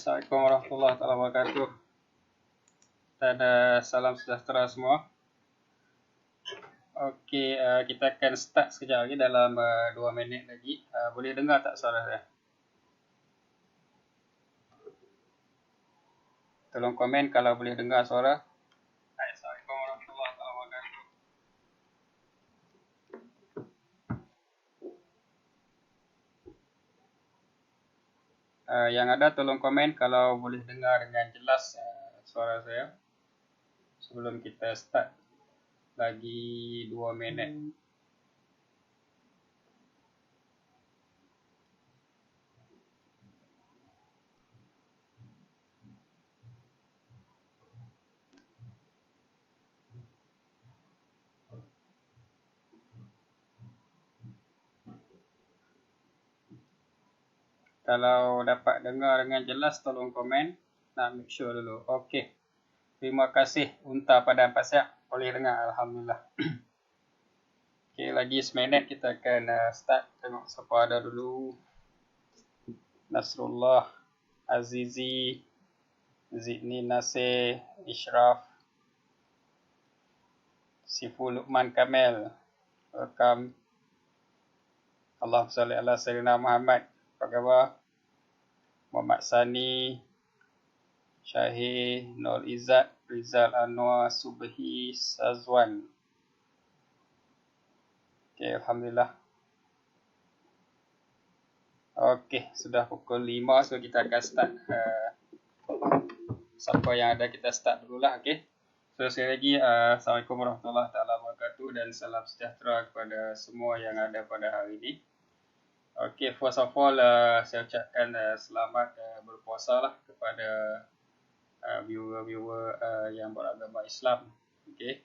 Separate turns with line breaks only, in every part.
Assalamualaikum warahmatullahi wabarakatuh. Dan salam sejahtera semua. Okey, kita akan start sekejap lagi dalam 2 minit lagi. Boleh dengar tak suara saya? Tolong komen kalau boleh dengar suara. Assalamualaikum warahmatullahi wabarakatuh. Yang ada tolong komen kalau boleh dengar dengan jelas suara saya. Sebelum kita start lagi 2 minit. Kalau dapat dengar dengan jelas, tolong komen. Nak make sure dulu. Okey. Terima kasih Unta Padang Pasir. Boleh dengar, Alhamdulillah. Okey, lagi seminit kita akan start. Tengok siapa ada dulu. Nasrullah, Azizi, Zidni Nasir, Ishraf, Sifu Luqman Kamil. Welcome. Allahumma salli ala Sayyidina Muhammad. Apa khabar? Muhammad Sani, Syahir, Nur Izzat, Rizal Anwar, Subhi, Sazwan. Okey, Alhamdulillah. Okey, sudah pukul 5, so kita akan start. Siapa yang ada, kita start dululah. Okey. So, sekali lagi, Assalamualaikum warahmatullahi wabarakatuh dan salam sejahtera kepada semua yang ada pada hari ini. Okey, first of all, saya ucapkan selamat berpuasa lah kepada viewer-viewer yang beragama Islam. Okay.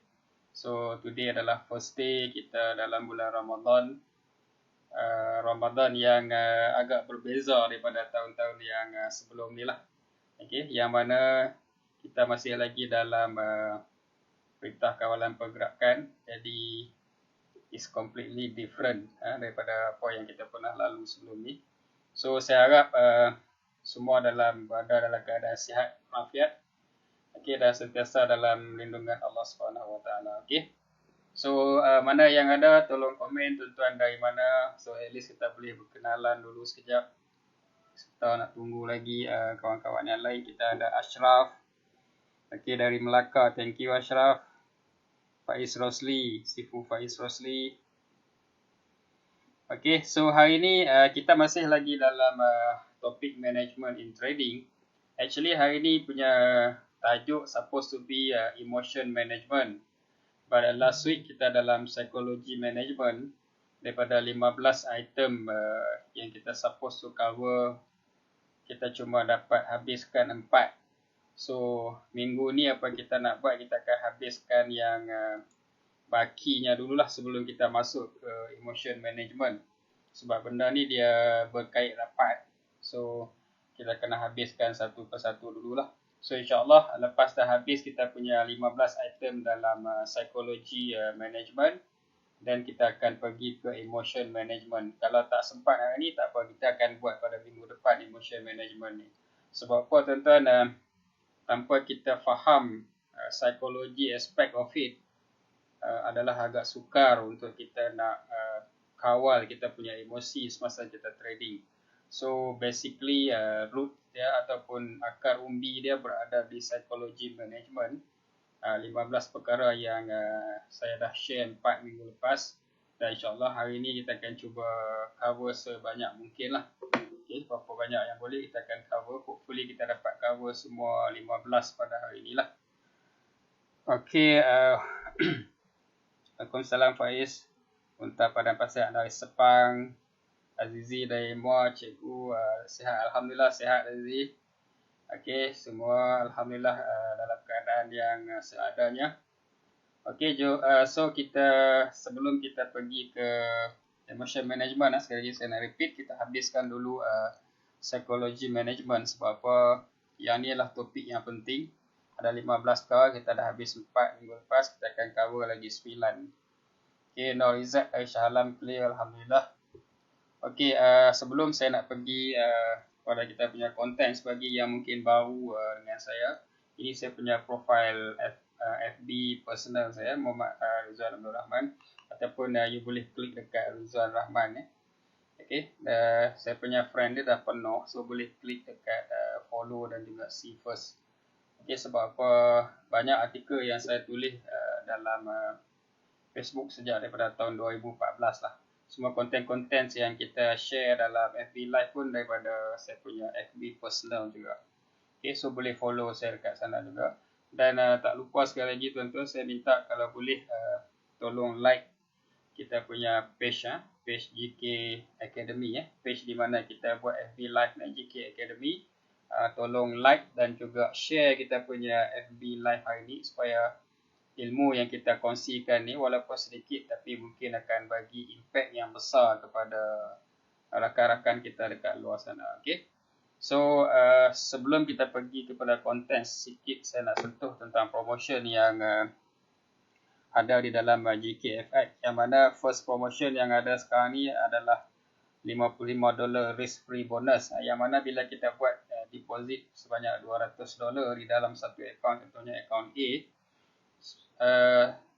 So today adalah first day kita dalam bulan Ramadan. Ramadan yang agak berbeza daripada tahun-tahun yang sebelum ni lah. Okay. Yang mana kita masih lagi dalam perintah kawalan pergerakan. Jadi is completely different daripada apa yang kita pernah lalu sebelum ni. So saya harap semua berada dalam keadaan sihat, walafiat. Okey, dan sentiasa dalam lindungan Allah Subhanahu Wa Taala. Okey. So mana yang ada, tolong komen tuan-tuan dari mana. So at least kita boleh berkenalan dulu sekejap. Kita nak tunggu lagi kawan-kawan yang lain. Kita ada Ashraf. Okey, dari Melaka. Thank you Ashraf. Faiz Rosli, Sifu Faiz Rosli. Okey, so hari ni kita masih lagi dalam topik management in trading. Actually hari ni punya tajuk supposed to be emotion management. Pada last week kita dalam psychology management. Daripada 15 item yang kita supposed to cover, kita cuma dapat habiskan 4. So minggu ni apa kita nak buat, kita akan habiskan yang bakinya dululah sebelum kita masuk ke emotion management. Sebab benda ni dia berkait rapat. So kita kena habiskan satu persatu dululah. So insyaAllah lepas dah habis kita punya 15 item dalam psychology management, dan kita akan pergi ke emotion management. Kalau tak sempat hari ni, tak apa, kita akan buat pada minggu depan emotion management ni. Sebab apa tuan-tuan, tanpa kita faham psikologi aspect of it, adalah agak sukar untuk kita nak kawal kita punya emosi semasa kita trading. So basically root dia ataupun akar umbi dia berada di psikologi management. 15 perkara yang saya dah share 4 minggu lepas, dan insyaAllah hari ni kita akan cuba cover sebanyak mungkin lah. Okay, berapa banyak yang boleh kita akan cover. Hopefully kita dapat cover semua 15 pada hari ni lah. Okay, Waalaikumsalam Faiz. Unta Padang Pasir dari Sepang. Azizi dari Muar. Cikgu sihat. Alhamdulillah sihat Azizi. Okay, semua Alhamdulillah dalam keadaan yang seadanya. Okay, so kita sebelum kita pergi ke emotion management, sekali lagi saya nak repeat, kita habiskan dulu psychology management. Sebab apa, yang ni adalah topik yang penting. Ada 15 perkara, kita dah habis 4 minggu lepas, kita akan cover lagi 9. Okay, Nur Izzat, Aisyah Alam clear, Alhamdulillah. Okay, sebelum saya nak pergi pada kita punya content. Bagi yang mungkin baru dengan saya, ini saya punya profile FB personal saya, Muhammad Rizwan Abdul Rahman, ataupun you boleh klik dekat Rizwan Rahman Okay, saya punya friend dia dah penuh, so boleh klik dekat follow dan juga see first. Okay, sebab apa banyak artikel yang saya tulis dalam Facebook sejak daripada tahun 2014 lah. Semua konten-konten yang kita share dalam FB Live pun daripada saya punya FB personal juga. Okay, so boleh follow saya dekat sana juga. Dan tak lupa sekali lagi tuan-tuan, saya minta kalau boleh tolong like kita punya page page GK Academy page di mana kita buat FB Live dengan GK Academy. Tolong like dan juga share kita punya FB Live hari ini supaya ilmu yang kita kongsikan ni walaupun sedikit tapi mungkin akan bagi impact yang besar kepada rakan-rakan kita dekat luar sana. Okay. So sebelum kita pergi kepada konten, sedikit saya nak sentuh tentang promotion yang ada di dalam GKFX, yang mana first promotion yang ada sekarang ni adalah $55 risk free bonus, yang mana bila kita buat deposit sebanyak $200 di dalam satu account, contohnya account A,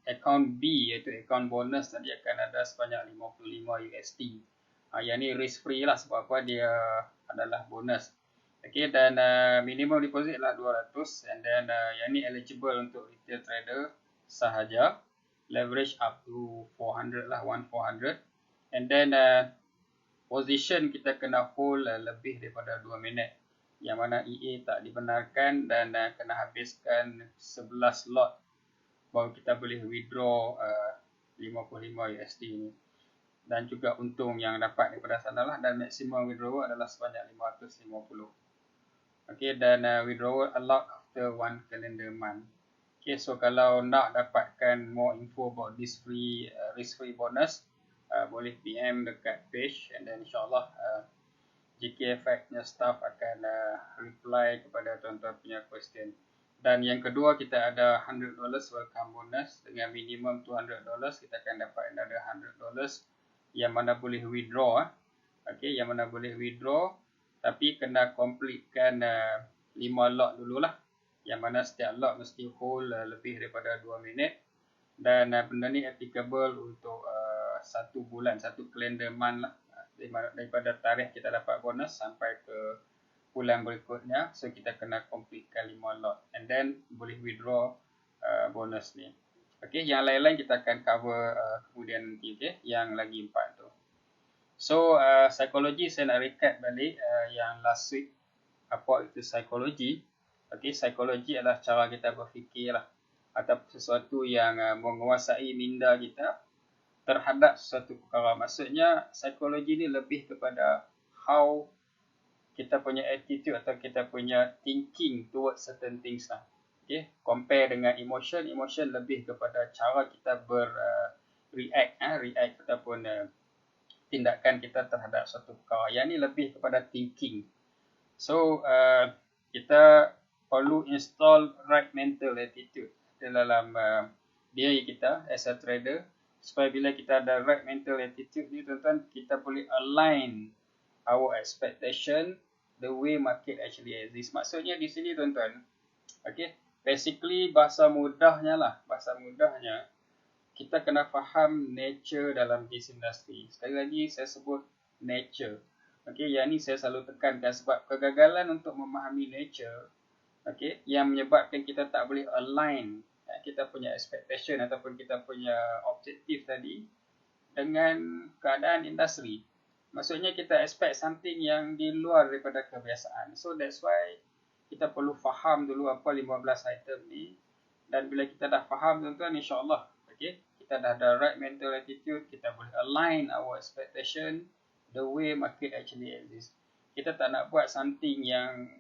account B iaitu account bonus tadi akan ada sebanyak $55. Yang ni risk free lah, sebab apa dia adalah bonus. Okay, dan minimum deposit lah 200, and then yang ni eligible untuk retail trader sahaja, leverage up to 400 lah, 1-400, and then position kita kena hold lebih daripada 2 minit, yang mana EA tak dibenarkan, dan kena habiskan 11 lot baru kita boleh withdraw $55 ni. Dan juga untung yang dapat daripada sana lah, dan maximum withdrawal adalah sebanyak 550. Okay, dan withdrawal allowed after 1 calendar month. Okay, so kalau nak dapatkan more info about this free risk free bonus, boleh PM dekat page, and then insyaAllah GKFX punya staff akan reply kepada tuan-tuan punya question. Dan yang kedua, kita ada $100 welcome bonus dengan minimum $200, kita akan dapat another $100 yang mana boleh withdraw. Okay, yang mana boleh withdraw tapi kena completekan 5 lot dululah, yang mana setiap lot mesti hold lebih daripada 2 minit, dan benda ni applicable untuk 1 bulan, 1 calendar month lah, daripada tarikh kita dapat bonus sampai ke bulan berikutnya. So kita kena completekan 5 lot and then boleh withdraw bonus ni. Okay, yang lain-lain kita akan cover kemudian nanti, okay, yang lagi 4 tu. So psikologi, saya nak recap balik yang last week, apa itu psikologi. Okay, psikologi adalah cara kita berfikir lah, atau sesuatu yang menguasai minda kita terhadap sesuatu perkara. Maksudnya psikologi ni lebih kepada how kita punya attitude atau kita punya thinking towards certain things lah. Okay, compare dengan emotion. Emotion lebih kepada cara kita react ataupun tindakan kita terhadap suatu perkara. Yang ni lebih kepada thinking. So kita perlu install right mental attitude dalam diri kita as a trader, supaya bila kita ada right mental attitude ni tuan-tuan, kita boleh align our expectation the way market actually exists. Maksudnya di sini tuan-tuan, okay, basically bahasa mudahnya kita kena faham nature dalam this industry. Sekali lagi saya sebut nature. Okay, yang ni saya selalu tekankan, sebab kegagalan untuk memahami nature, okay, yang menyebabkan kita tak boleh align kita punya expectation ataupun kita punya objektif tadi dengan keadaan industri. Maksudnya kita expect something yang di luar daripada kebiasaan. So that's why kita perlu faham dulu apa 15 item ni. Dan bila kita dah faham tuan-tuan, insyaAllah, okay, kita dah ada right mental attitude, kita boleh align our expectation the way market actually exists. Kita tak nak buat something yang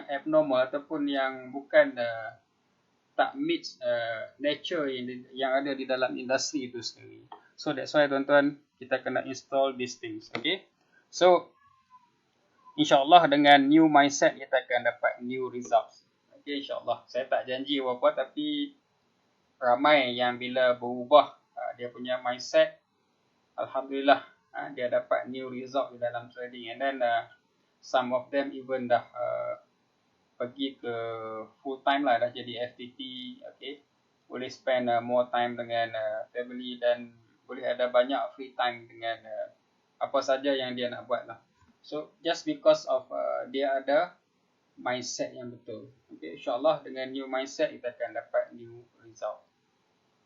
abnormal ataupun yang bukan tak meet nature yang ada di dalam industri itu sendiri. So that's why tuan-tuan, kita kena install these things. Okay, so insyaAllah dengan new mindset kita akan dapat new results. Okay, insyaAllah. Saya tak janji apa-apa, tapi ramai yang bila berubah dia punya mindset, Alhamdulillah, dia dapat new result di dalam trading. And then some of them even dah pergi ke full time lah, dah jadi FTT, okay. Boleh spend more time dengan family dan boleh ada banyak free time dengan apa saja yang dia nak buat lah. So just because of dia ada mindset yang betul. Okay, insyaAllah dengan new mindset kita akan dapat new result.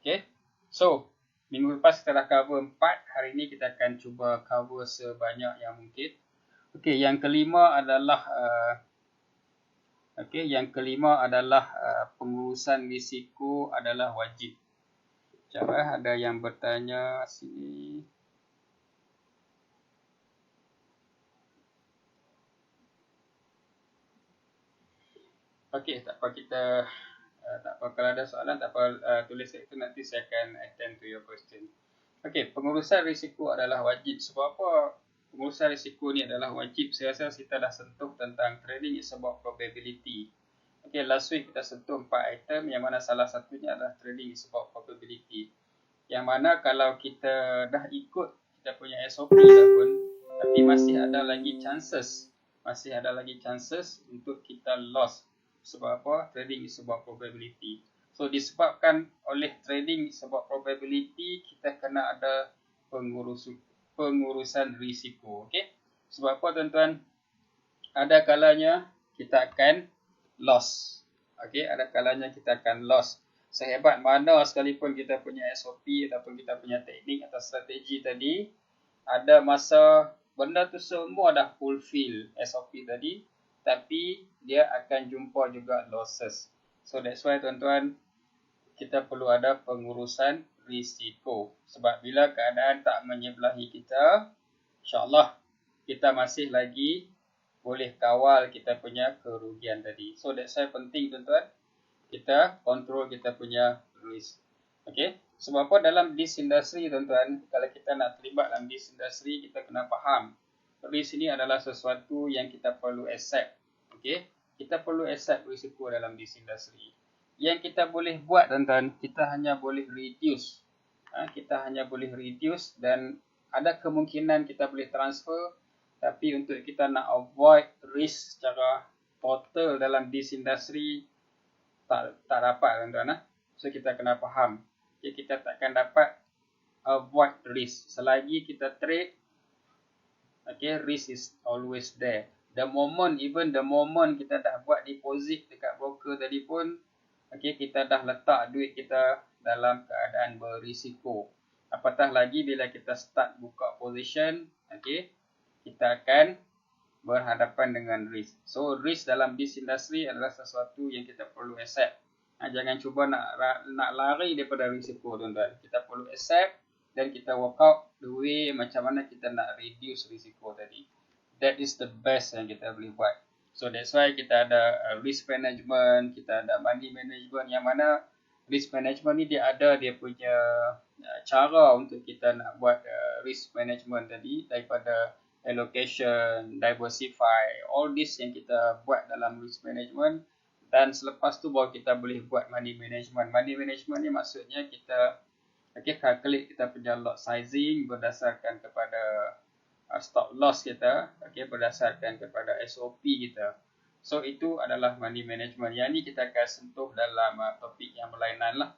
Okay, so minggu lepas kita dah cover 4, hari ni kita akan cuba cover sebanyak yang mungkin. Okay, yang kelima adalah pengurusan risiko adalah wajib. Sekejap, ada yang bertanya sini. Okey, tak apa, kita tak apa, kalau ada soalan tak apa, tulis itu, nanti saya akan attend to your question. Okey, pengurusan risiko adalah wajib. Sebab apa pengurusan risiko ni adalah wajib? Saya rasa kita dah sentuh tentang trading is about probability. Okey, last week kita sentuh 4 item yang mana salah satunya adalah trading is about probability. Yang mana kalau kita dah ikut kita punya SOP dah pun, tapi masih ada lagi chances untuk kita loss. Sebab apa? Trading is about probability. So disebabkan oleh trading is about probability, kita kena ada pengurusan risiko. Okay? Sebab apa tuan-tuan? Ada kalanya kita akan loss. Okay? Ada kalanya kita akan loss. Sehebat mana sekalipun kita punya SOP ataupun kita punya teknik atau strategi tadi, ada masa benda tu semua dah fulfill SOP tadi, tapi dia akan jumpa juga losses. So that's why tuan-tuan, kita perlu ada pengurusan risiko. Sebab bila keadaan tak menyebelahi kita, insyaAllah kita masih lagi boleh kawal kita punya kerugian tadi. So that's why penting tuan-tuan, kita control kita punya risk. Okay? Sebab apa dalam this industry tuan-tuan, kalau kita nak terlibat dalam this industry, kita kena faham risk ini adalah sesuatu yang kita perlu accept. Okay? Kita perlu accept risiko dalam this industry. Yang kita boleh buat tuan-tuan, kita hanya boleh reduce. Kita hanya boleh reduce dan ada kemungkinan kita boleh transfer, tapi untuk kita nak avoid risk secara total dalam this industry, tak dapat tuan-tuan. So kita kena faham. Okay, kita takkan dapat avoid risk. Selagi kita trade, okay, risk is always there. Even the moment kita dah buat deposit dekat broker tadi pun, okay, kita dah letak duit kita dalam keadaan berisiko. Apatah lagi bila kita start buka position, okay, kita akan berhadapan dengan risk. So risk dalam this industry adalah sesuatu yang kita perlu accept. Jangan cuba nak lari daripada risiko tuan-tuan. Kita perlu accept dan kita work out the way macam mana kita nak reduce risiko tadi. That is the best yang kita boleh buat. So that's why kita ada risk management, kita ada money management, yang mana risk management ni dia ada dia punya cara untuk kita nak buat risk management tadi, daripada allocation, diversify, all this yang kita buat dalam risk management. Dan selepas tu baru kita boleh buat money management. Money management ni maksudnya kita calculate kita punya lot sizing berdasarkan kepada stop loss kita, berdasarkan kepada SOP kita. So itu adalah money management. Yang ni kita akan sentuh dalam topik yang berlainan lah.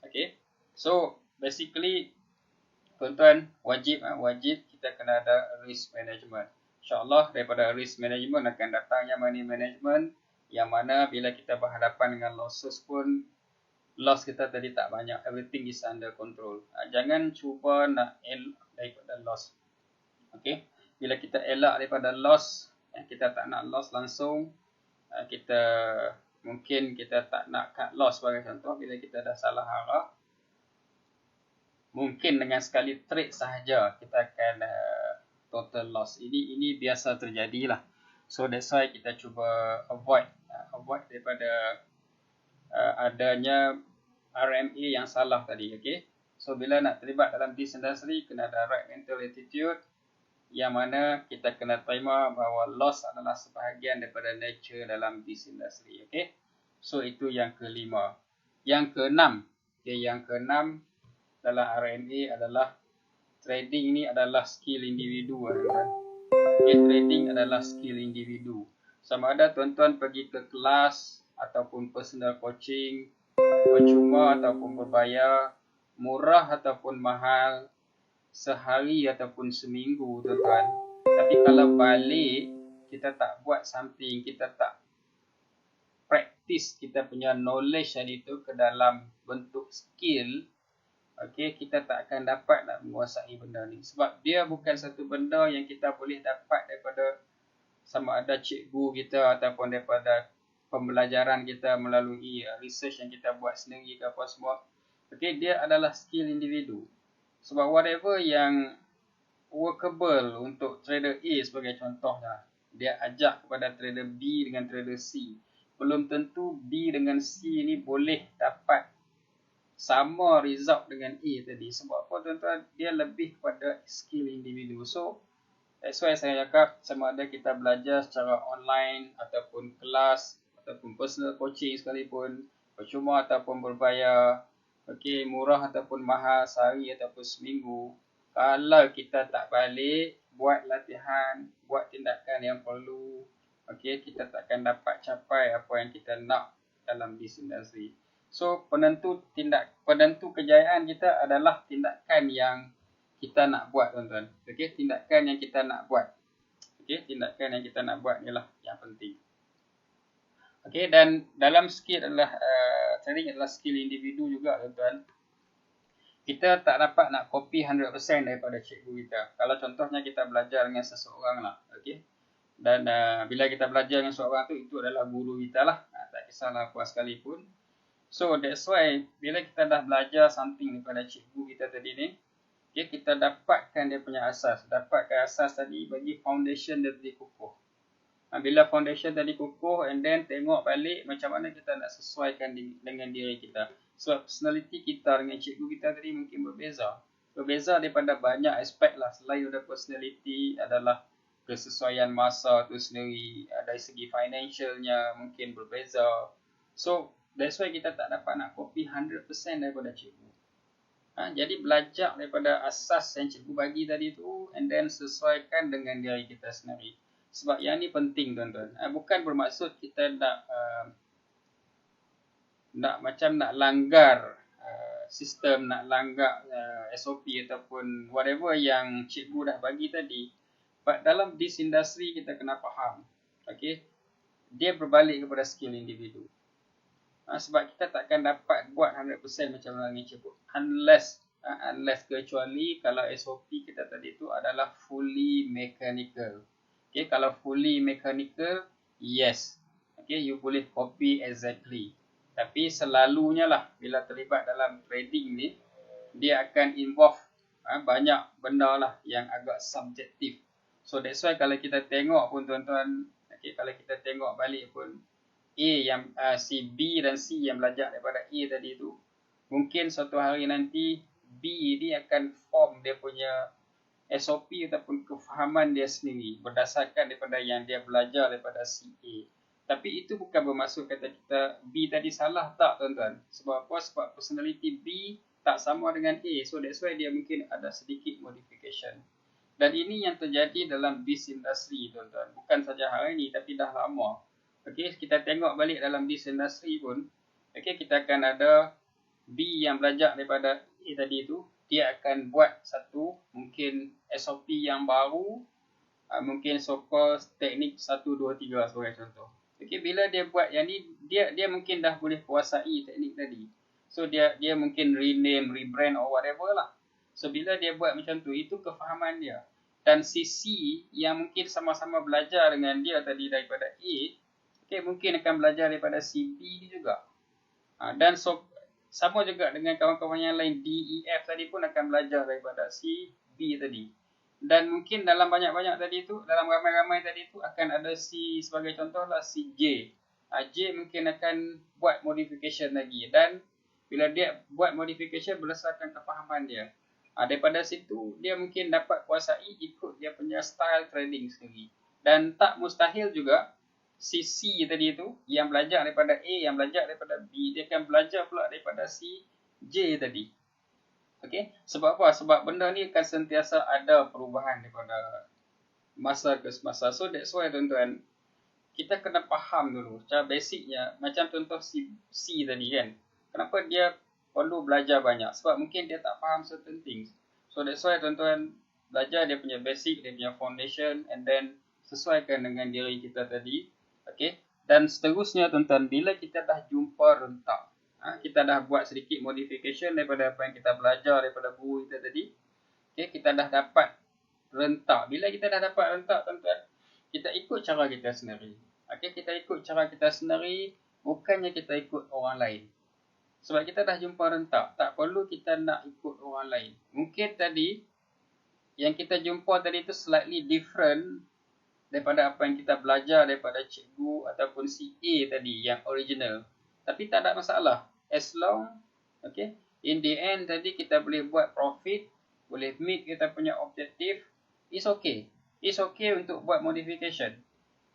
Okay. So basically tuan-tuan, wajib kita kena ada risk management. InsyaAllah daripada risk management akan datangnya money management, yang mana bila kita berhadapan dengan losses pun, loss kita tadi tak banyak. Everything is under control. Jangan cuba nak elak daripada loss. Okay. Bila kita elak daripada loss, kita tak nak loss langsung, mungkin kita tak nak cut loss sebagai contoh. Bila kita dah salah arah, mungkin dengan sekali trade sahaja kita akan total loss. Ini biasa terjadilah. So that's why kita cuba avoid daripada adanya RMA yang salah tadi. Okay? So bila nak terlibat dalam this industry, kena ada right mental attitude, yang mana kita kena terima bahawa loss adalah sebahagian daripada nature dalam this industry. Okay? So itu yang kelima. Yang keenam, dalam RMA adalah trading ni adalah skill individu. Okay, trading adalah skill individu. Sama ada tuan-tuan pergi ke kelas ataupun personal coaching, percuma ataupun berbayar, murah ataupun mahal, sehari ataupun seminggu tuan-tuan. Tapi kalau balik kita tak buat something, kita tak practice kita punya knowledge tadi tu ke dalam bentuk skill, okay, kita tak akan dapat nak menguasai benda ni. Sebab dia bukan satu benda yang kita boleh dapat daripada sama ada cikgu kita ataupun daripada pembelajaran kita melalui research yang kita buat sendiri ke apa semua. Okay, dia adalah skill individu. Sebab whatever yang workable untuk trader A sebagai contohnya, dia ajak kepada trader B dengan trader C. Belum tentu B dengan C ni boleh dapat sama result dengan A tadi. Sebab apa tuan-tuan? Dia lebih kepada skill individu. So, that's why saya cakap sama ada kita belajar secara online ataupun kelas ataupun personal coaching sekalipun, percuma ataupun berbayar, okay, murah ataupun mahal, sehari ataupun seminggu, kalau kita tak balik buat latihan, buat tindakan yang perlu, okay, kita takkan dapat capai apa yang kita nak dalam this industry. So penentu kejayaan kita adalah tindakan yang kita nak buat tuan-tuan. Okey, tindakan yang kita nak buat. Okey, tindakan yang kita nak buat ialah yang penting. Okey, dan dalam skill adalah trading adalah skill individu juga tuan-tuan. Kita tak dapat nak copy 100% daripada cikgu kita. Kalau contohnya kita belajar dengan seseorang lah, okey. Dan bila kita belajar dengan seseorang tu, itu adalah guru kita lah. Tak kisahlah apa sekalipun. So that's why bila kita dah belajar something daripada cikgu kita tadi ni, okay, kita dapatkan dia punya asas. Dapatkan asas tadi bagi foundation dia tadi kukuh. Bila foundation tadi kukuh and then tengok balik macam mana kita nak sesuaikan dengan diri kita. Sebab personality kita dengan cikgu kita tadi mungkin berbeza. Berbeza daripada banyak aspek lah. Selain daripada personality adalah kesesuaian masa tu sendiri. Dari segi financialnya mungkin berbeza. So that's why kita tak dapat nak copy 100% daripada cikgu. Jadi belajar daripada asas yang cikgu bagi tadi tu and then sesuaikan dengan diri kita sendiri. Sebab yang ni penting tuan-tuan. Bukan bermaksud kita nak macam nak langgar sistem, nak langgar SOP ataupun whatever yang cikgu dah bagi tadi. But dalam this industry kita kena faham. Okay? Dia berbalik kepada skill individu. Sebab kita takkan dapat buat 100% macam mana ni cikgu. Unless kecuali kalau SOP kita tadi tu adalah fully mechanical. Okay, kalau fully mechanical, yes. Okay, you boleh copy exactly. Tapi selalunya lah bila terlibat dalam trading ni, dia akan involve banyak benda lah yang agak subjektif. So that's why kalau kita tengok pun tuan-tuan, okay, kalau kita tengok balik pun, si B dan C yang belajar daripada A tadi tu, mungkin suatu hari nanti B ni akan form dia punya SOP ataupun kefahaman dia sendiri berdasarkan daripada yang dia belajar daripada si A. Tapi itu bukan bermaksud kata kita B tadi salah, tak tuan-tuan. Sebab apa? Sebab personality B tak sama dengan A. So that's why dia mungkin ada sedikit modification. Dan ini yang terjadi dalam this industry tuan-tuan. Bukan saja hari ini tapi dah lama. Okay, kita tengok balik dalam this industry pun, okay, kita akan ada B yang belajar daripada A tadi tu, dia akan buat satu mungkin SOP yang baru, mungkin so-called teknik 1, 2, 3 sebagai contoh. Okay, bila dia buat yang ni, dia mungkin dah boleh kuasai teknik tadi. So dia mungkin rename, rebrand or whatever lah. So bila dia buat macam tu, itu kefahaman dia. Dan sisi yang mungkin sama-sama belajar dengan dia tadi daripada A, okay, mungkin akan belajar daripada si B juga. Dan sama juga dengan kawan-kawan yang lain, D, E, F tadi pun akan belajar daripada si B tadi. Dan mungkin dalam banyak-banyak tadi tu, dalam ramai-ramai tadi tu akan ada si, sebagai contoh lah si J. J mungkin akan buat modification lagi. Dan bila dia buat modification berdasarkan kefahaman dia, daripada situ dia mungkin dapat kuasai ikut dia punya style trading sendiri. Dan tak mustahil juga si C tadi tu yang belajar daripada A, yang belajar daripada B, dia akan belajar pula daripada si J tadi. Okay? Sebab apa? Sebab benda ni akan sentiasa ada perubahan daripada masa ke semasa. So that's why tuan-tuan, kita kena faham dulu cara basicnya. Macam contoh C tadi kan, kenapa dia perlu belajar banyak? Sebab mungkin dia tak faham certain things. So that's why tuan-tuan belajar dia punya basic, dia punya foundation, and then sesuaikan dengan diri kita tadi. Okay. Dan seterusnya tuan-tuan, bila kita dah jumpa rentak, kita dah buat sedikit modification daripada apa yang kita belajar daripada guru kita tadi. Okay, kita dah dapat rentak. Bila kita dah dapat rentak tuan-tuan, kita ikut cara kita sendiri. Okay, kita ikut cara kita sendiri, bukannya kita ikut orang lain. Sebab kita dah jumpa rentak, tak perlu kita nak ikut orang lain. Mungkin tadi yang kita jumpa tadi tu slightly different daripada apa yang kita belajar daripada cikgu ataupun si A tadi yang original. Tapi tak ada masalah. As long, okay, in the end tadi kita boleh buat profit, boleh meet kita punya objektif, it's okay. It's okay untuk buat modification.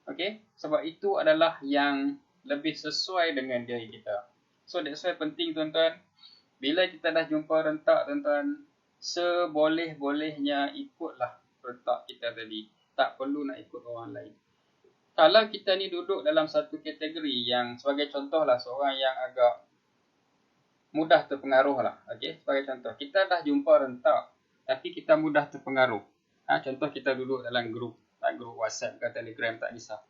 Okay, sebab itu adalah yang lebih sesuai dengan diri kita. So that's why penting tuan-tuan, bila kita dah jumpa rentak tuan-tuan, seboleh-bolehnya ikutlah rentak kita tadi. Tak perlu nak ikut orang lain. Kalau kita ni duduk dalam satu kategori yang sebagai contoh lah, seorang yang agak mudah terpengaruh lah. Okay? Sebagai contoh, kita dah jumpa rentak, tapi kita mudah terpengaruh. Contoh kita duduk dalam grup WhatsApp ke Telegram, tak kisah.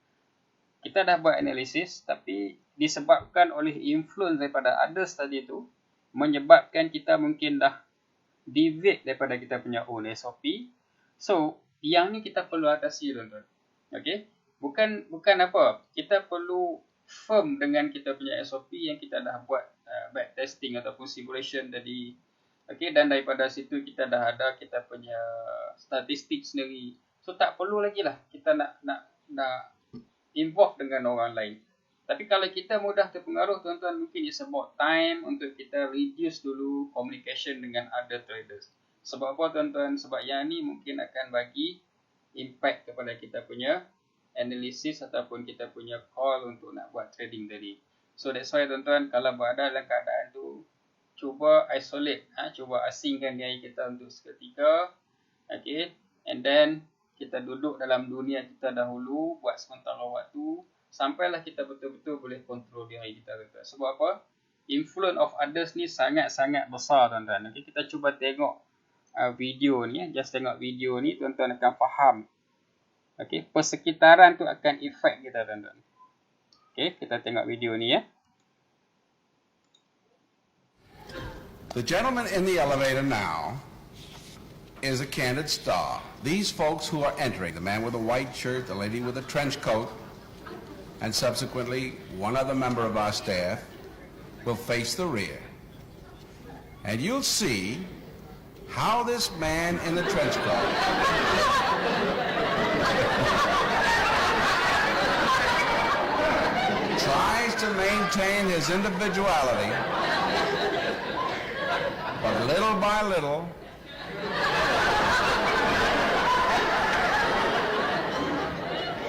Kita dah buat analisis, tapi disebabkan oleh influence daripada others tadi tu, menyebabkan kita mungkin dah deviate daripada kita punya own SOP. So, yang ni kita perlu atasi tuan-tuan. Okay? Bukan apa. Kita perlu firm dengan kita punya SOP yang kita dah buat back testing ataupun simulation tadi. Okay? Dan daripada situ kita dah ada kita punya statistik sendiri. So tak perlu lagi lah kita nak involve dengan orang lain. Tapi kalau kita mudah terpengaruh tuan-tuan, mungkin it's about time untuk kita reduce dulu communication dengan other traders. Sebab apa tuan-tuan? Sebab yang ni mungkin akan bagi impact kepada kita punya analysis ataupun kita punya call untuk nak buat trading tadi. So that's why tuan-tuan, kalau berada dalam keadaan tu, cuba isolate, cuba asingkan diri kita untuk seketika. Okay, and then kita duduk dalam dunia kita dahulu, buat sementara waktu, sampailah kita betul-betul boleh kontrol diri kita tuan-tuan. Sebab apa? Influence of others ni sangat-sangat besar tuan-tuan. Okay, kita cuba tengok video ni, just tengok video ni, tuan-tuan akan faham. Okay, persekitaran tu akan efek kita tuan-tuan. Okay, kita tengok video ni ya.
The gentleman in the elevator now is a candid star. These folks who are entering, the man with a white shirt, the lady with a trench coat, and subsequently one other member of our staff will face the rear. And you'll see how this man in the trench coat tries to maintain his individuality, but little by little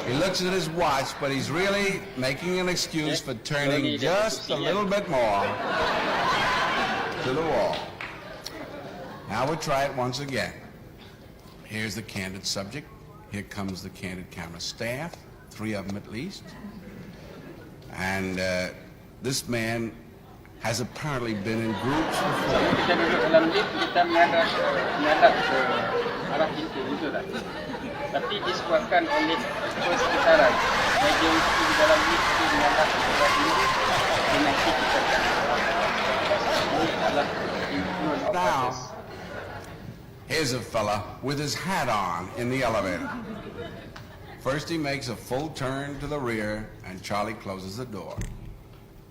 he looks at his watch, but he's really making an excuse for turning just a little bit more to the wall. Now we'll try it once again. Here's the candid subject. Here comes the candid camera staff, 3 of them at least. And this man has apparently been in groups before.
Kita duduk dalam lift, kita menghadap ke arah pintu, betul tak? Tapi disebabkan oleh persekitaran, majoriti di dalam lift itu menghadap ke arah pintu, dinasti kita akan. Ini adalah influence of others.
Here's a fella with his hat on in the elevator. First he makes a full turn to the rear and Charlie closes the door.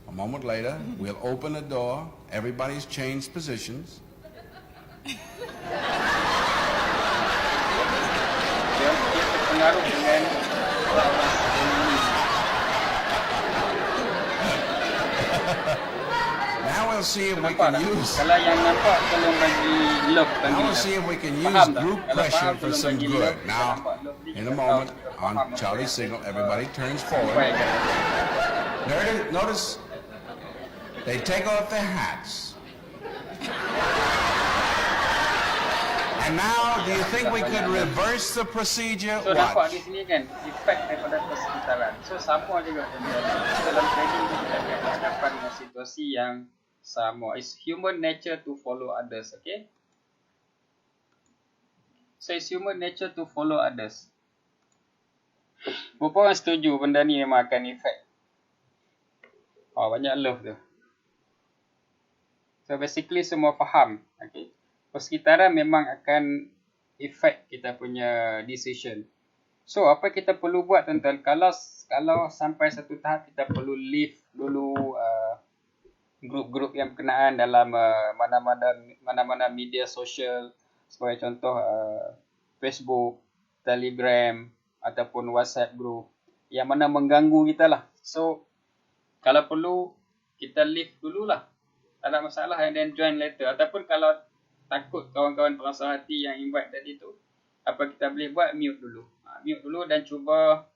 A moment later, we'll open the door, everybody's changed positions.
Dia terpengaruh dengan orang-orang sebelum.
Now we'll see if we can use.
Kalau yang nampak tolong bagi love tadi.
Now we'll see if we can use group pressure for some good. Now, in a moment, on Charlie's signal, everybody turns forward. Notice they take off their hats. And now, do you think we could reverse the procedure?
So nampak
Watch.
di sini kan, efek daripada persekitaran. So sama juga dalam trading kita akan berhadapan dengan situasi yang sama. It's human nature to follow others, okay? So it's human nature to follow others. Berapa orang setuju benda ni memang akan efek? Oh, banyak love tu. So basically semua faham, okay? Persekitaran memang akan efek kita punya decision. So apa kita perlu buat tuan-tuan? Kalau sampai satu tahap kita perlu leave dulu grup-grup yang berkenaan dalam mana-mana media sosial, sebagai contoh Facebook, Telegram ataupun WhatsApp group yang mana mengganggu kita lah. So kalau perlu kita leave dululah. Tak ada masalah, and then join later. Ataupun kalau takut kawan-kawan perasa hati yang invite tadi tu, apa kita boleh buat, mute dulu. Mute dulu dan cuba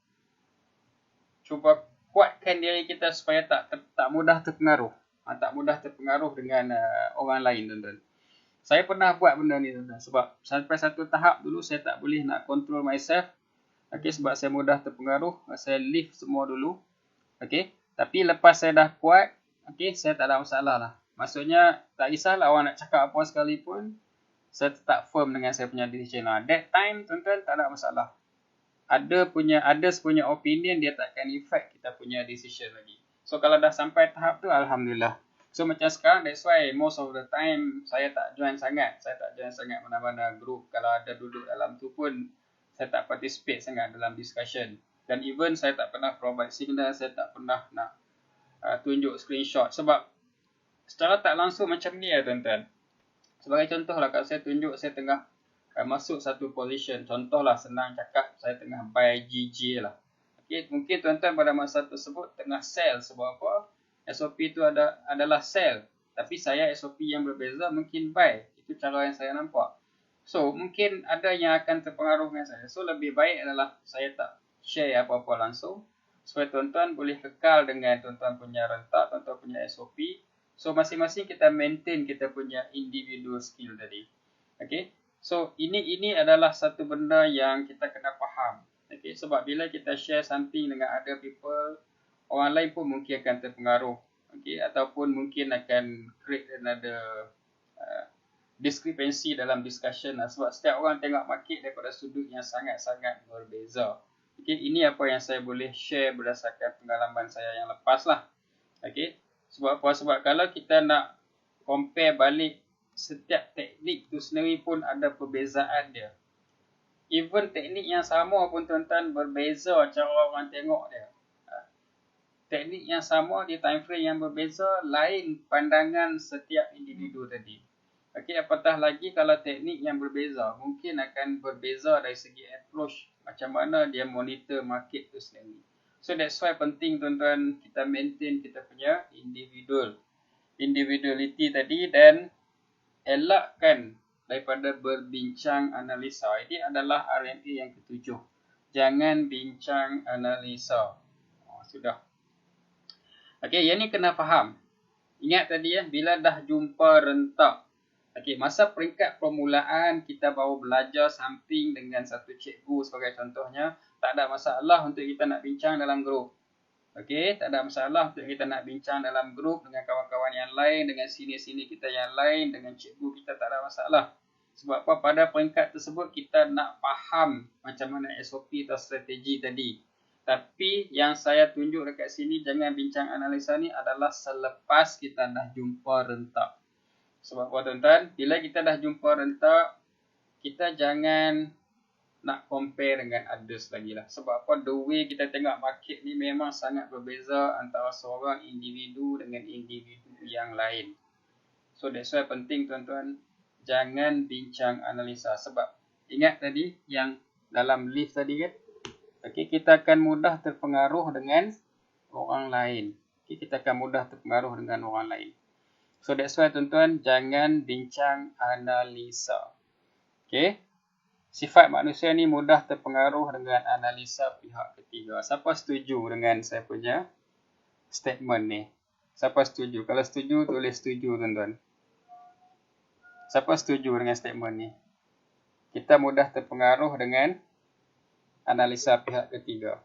kuatkan diri kita supaya tak mudah terpengaruh. Tak mudah terpengaruh dengan orang lain, tuan-tuan. Saya pernah buat benda ni, tuan-tuan. Sebab sampai satu tahap dulu saya tak boleh nak control myself. Okay, sebab saya mudah terpengaruh. Saya leave semua dulu. Okay. Tapi lepas saya dah kuat, okay, saya tak ada masalah lah. Maksudnya, tak kisahlah orang nak cakap apa sekalipun, saya tetap firm dengan saya punya decision. That time, tuan-tuan, tak ada masalah. Others punya opinion, dia takkan effect kita punya decision lagi. So, kalau dah sampai tahap tu, Alhamdulillah. So, macam sekarang, that's why most of the time, saya tak join sangat. Saya tak join sangat mana-mana group. Kalau ada duduk dalam tu pun, saya tak participate sangat dalam discussion. Dan even saya tak pernah provide signal, saya tak pernah nak tunjuk screenshot. Sebab, secara tak langsung macam ni ya tuan-tuan. Sebagai contoh lah, kalau saya tunjuk saya tengah masuk satu position. Contoh lah, senang cakap, saya tengah buy GJ lah. Okay, mungkin tuan-tuan pada masa tersebut tengah sell. Sebab apa? SOP tu adalah sell. Tapi saya SOP yang berbeza mungkin buy. Itu cara yang saya nampak. So, mungkin ada yang akan terpengaruh dengan saya. So, lebih baik adalah saya tak share apa-apa langsung. Supaya tuan-tuan boleh kekal dengan tuan-tuan punya rentak, tuan-tuan punya SOP. So, masing-masing kita maintain kita punya individual skill tadi. Okay. So, ini adalah satu benda yang kita kena faham. Okay. Sebab bila kita share something dengan other people, orang lain pun mungkin akan terpengaruh. Okay. Ataupun mungkin akan create another discrepancy dalam discussion. Sebab setiap orang tengok market daripada sudut yang sangat-sangat berbeza. Okay. Ini apa yang saya boleh share berdasarkan pengalaman saya yang lepas lah. Okay. Sebab apa? Sebab kalau kita nak compare balik setiap teknik tu sendiri pun ada perbezaan dia. Even teknik yang sama pun tuan-tuan berbeza cara orang tengok dia. Teknik yang sama di time frame yang berbeza, lain pandangan setiap individu tadi. Okey, apatah lagi kalau teknik yang berbeza, mungkin akan berbeza dari segi approach, macam mana dia monitor market tu sendiri. So that's why penting tuan-tuan kita maintain kita punya individuality tadi dan elakkan daripada berbincang analisa. Ini adalah RMA yang ke-7. Jangan bincang analisa. Sudah. Okey, yang ni kena faham. Ingat tadi bila dah jumpa rentak. Okey, masa peringkat permulaan kita baru belajar something dengan satu cikgu sebagai contohnya, tak ada masalah untuk kita nak bincang dalam grup. Okey, tak ada masalah untuk kita nak bincang dalam grup dengan kawan-kawan yang lain, dengan senior-senior kita yang lain, dengan cikgu kita, tak ada masalah. Sebab apa? Pada peringkat tersebut kita nak faham macam mana SOP atau strategi tadi. Tapi yang saya tunjuk dekat sini, jangan bincang analisa ni adalah selepas kita dah jumpa rentak. Sebab apa tuan-tuan? Bila kita dah jumpa rentak, kita jangan nak compare dengan others lagi lah. Sebab apa? The way kita tengok market ni memang sangat berbeza antara seorang individu dengan individu yang lain. So that's why penting tuan-tuan, jangan bincang analisa. Sebab ingat tadi yang dalam list tadi kan, okay, kita akan mudah terpengaruh dengan orang lain. Okay, kita akan mudah terpengaruh dengan orang lain. So that's why tuan-tuan, jangan bincang analisa. Okay. Sifat manusia ni mudah terpengaruh dengan analisa pihak ketiga. Siapa setuju dengan saya punya statement ni? Siapa setuju? Kalau setuju, tulis setuju tuan-tuan. Siapa setuju dengan statement ni? kita mudah terpengaruh dengan analisa pihak ketiga.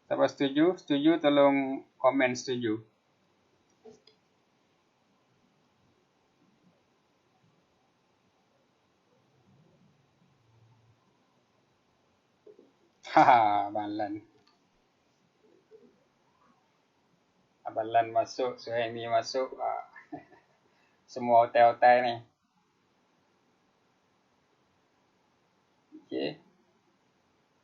Siapa setuju? Setuju tolong komen setuju. Haha, Abalan. Abalan masuk, Suhaimi masuk. Semua hotel-hotel ni. Okay.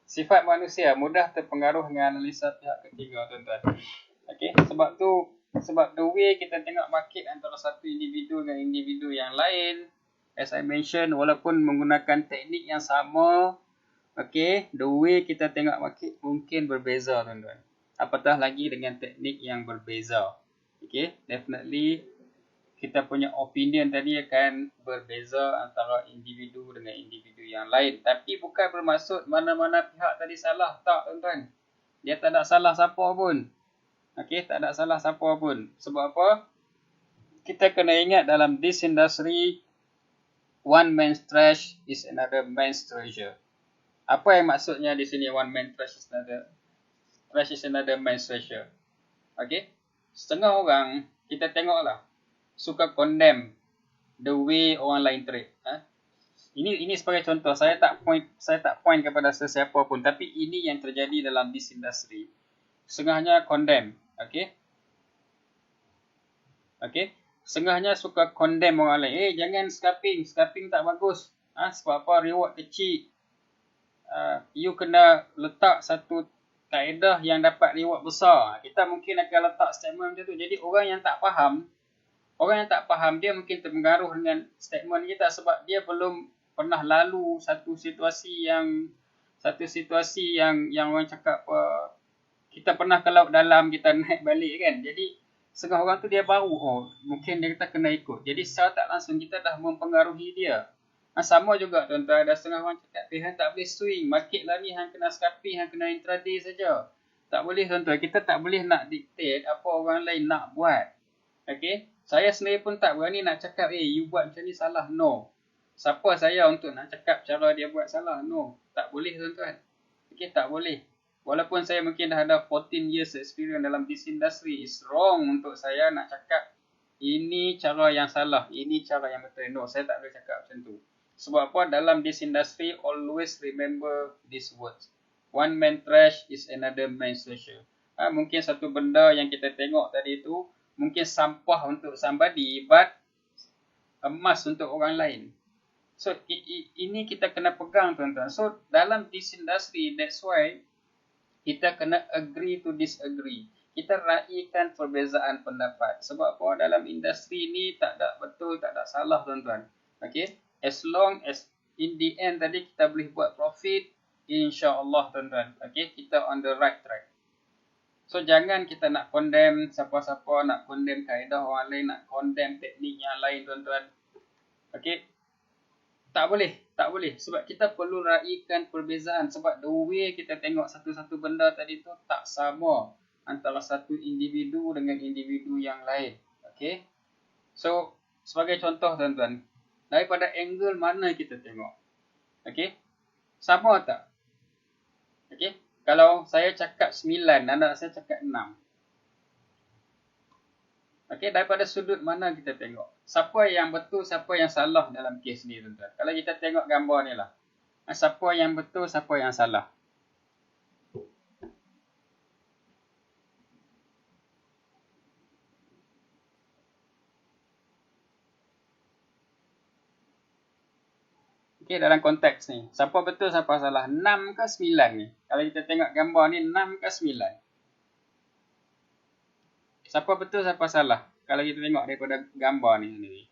Sifat manusia mudah terpengaruh dengan analisa pihak ketiga, tuan-tuan. Okay. Sebab the way kita tengok market antara satu individu dengan individu yang lain, as I mention, walaupun menggunakan teknik yang sama, okay, the way kita tengok market mungkin berbeza, tuan-tuan. Apatah lagi dengan teknik yang berbeza. Okay, definitely kita punya opinion tadi akan berbeza antara individu dengan individu yang lain. Tapi bukan bermaksud mana-mana pihak tadi salah. Tak, tuan-tuan. Dia tak ada salah siapa pun. Okay, tak ada salah siapa pun. Sebab apa? Kita kena ingat dalam this industry, one man's trash is another man's treasure. Apa yang maksudnya di sini one man's trash is another man's treasure? Okay? Setengah orang, kita tengoklah, suka condemn the way orang lain trade. Ini sebagai contoh. Saya tak point kepada sesiapa pun, tapi ini yang terjadi dalam this industry. Setengahnya condemn, okay? Okay? Setengahnya suka condemn orang lain. Jangan scalping tak bagus. Sebab apa? Reward kecil. You kena letak satu kaedah yang dapat reward besar. Kita mungkin akan letak statement macam tu. Jadi orang yang tak faham, dia mungkin terpengaruh dengan statement kita sebab dia belum pernah lalu satu situasi yang orang cakap kita pernah ke laut dalam, kita naik balik kan. Jadi setengah orang tu dia baru, mungkin dia kata kena ikut. Jadi secara tak langsung kita dah mempengaruhi dia. Sama juga tuan-tuan, ada setengah orang cakap hang tak boleh swing, market lah ni hang kena scalping, hang kena intraday saja. Tak boleh tuan-tuan, kita tak boleh nak dictate apa orang lain nak buat. Okay, saya sendiri pun tak berani nak cakap you buat macam ni salah. No. Siapa saya untuk nak cakap cara dia buat salah? No. Tak boleh tuan-tuan. Okay, tak boleh. Walaupun saya mungkin dah ada 14 years experience dalam this industry, it's wrong untuk saya nak cakap ini cara yang salah, ini cara yang betul. No, saya tak boleh cakap macam tu. Sebab apa? Dalam this industry, always remember these words. One man trash is another man's treasure. Mungkin satu benda yang kita tengok tadi tu, mungkin sampah untuk somebody, but emas untuk orang lain. So, ini kita kena pegang, tuan-tuan. So, dalam this industry, that's why kita kena agree to disagree. Kita raikan perbezaan pendapat. Sebab apa? Dalam industri ni tak ada betul, tak ada salah, tuan-tuan. Okay? As long as in the end tadi kita boleh buat profit, insya-Allah, tuan-tuan. Okay? Kita on the right track. So, jangan kita nak condemn siapa-siapa, nak condemn kaedah orang lain, nak condemn teknik yang lain, tuan-tuan. Okay? Tak boleh. Sebab kita perlu raikan perbezaan. Sebab the way kita tengok satu-satu benda tadi tu tak sama antara satu individu dengan individu yang lain. Okay? So, sebagai contoh, tuan-tuan, daripada angle mana kita tengok? Okay? Sama tak? Okay? Kalau saya cakap 9, anak saya cakap 6. Okay, daripada sudut mana kita tengok? Siapa yang betul, siapa yang salah dalam kes ni, tuan-tuan? Kalau kita tengok gambar ni lah. Siapa yang betul, siapa yang salah? Okay, dalam konteks ni. Siapa betul, siapa salah? 6 ke 9 ni? Kalau kita tengok gambar ni, 6 ke 9? Siapa betul, siapa salah? Kalau kita tengok daripada gambar ni sendiri.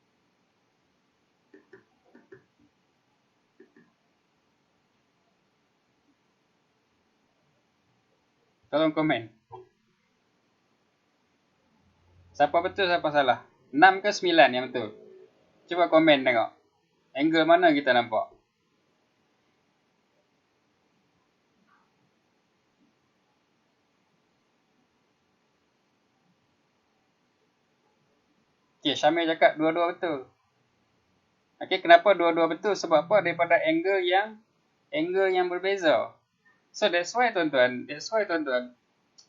Tolong komen. Siapa betul, siapa salah? 6 ke 9 yang betul? Cuba komen tengok. Angle mana kita nampak? Okay, Syamil cakap dua-dua betul. Okay, kenapa dua-dua betul? Sebab apa? Daripada angle yang berbeza. So that's why tuan-tuan.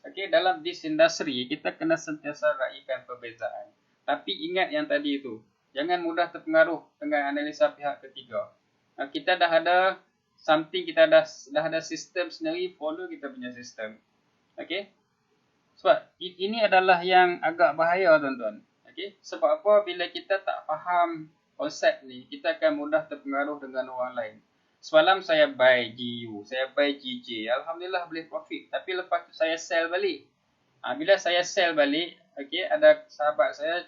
Okay, dalam this industry, kita kena sentiasa raikan perbezaan. Tapi ingat yang tadi itu. Jangan mudah terpengaruh dengan analisa pihak ketiga. Kita dah ada something, kita dah ada sistem sendiri, follow kita punya sistem. Okay. Sebab ini adalah yang agak bahaya tuan-tuan. Okay. Sebab apa? Bila kita tak faham konsep ni, kita akan mudah terpengaruh dengan orang lain. Semalam saya buy GU, saya buy GJ. Alhamdulillah boleh profit. Tapi lepas tu saya sell balik. Bila saya sell balik, okay, ada sahabat saya,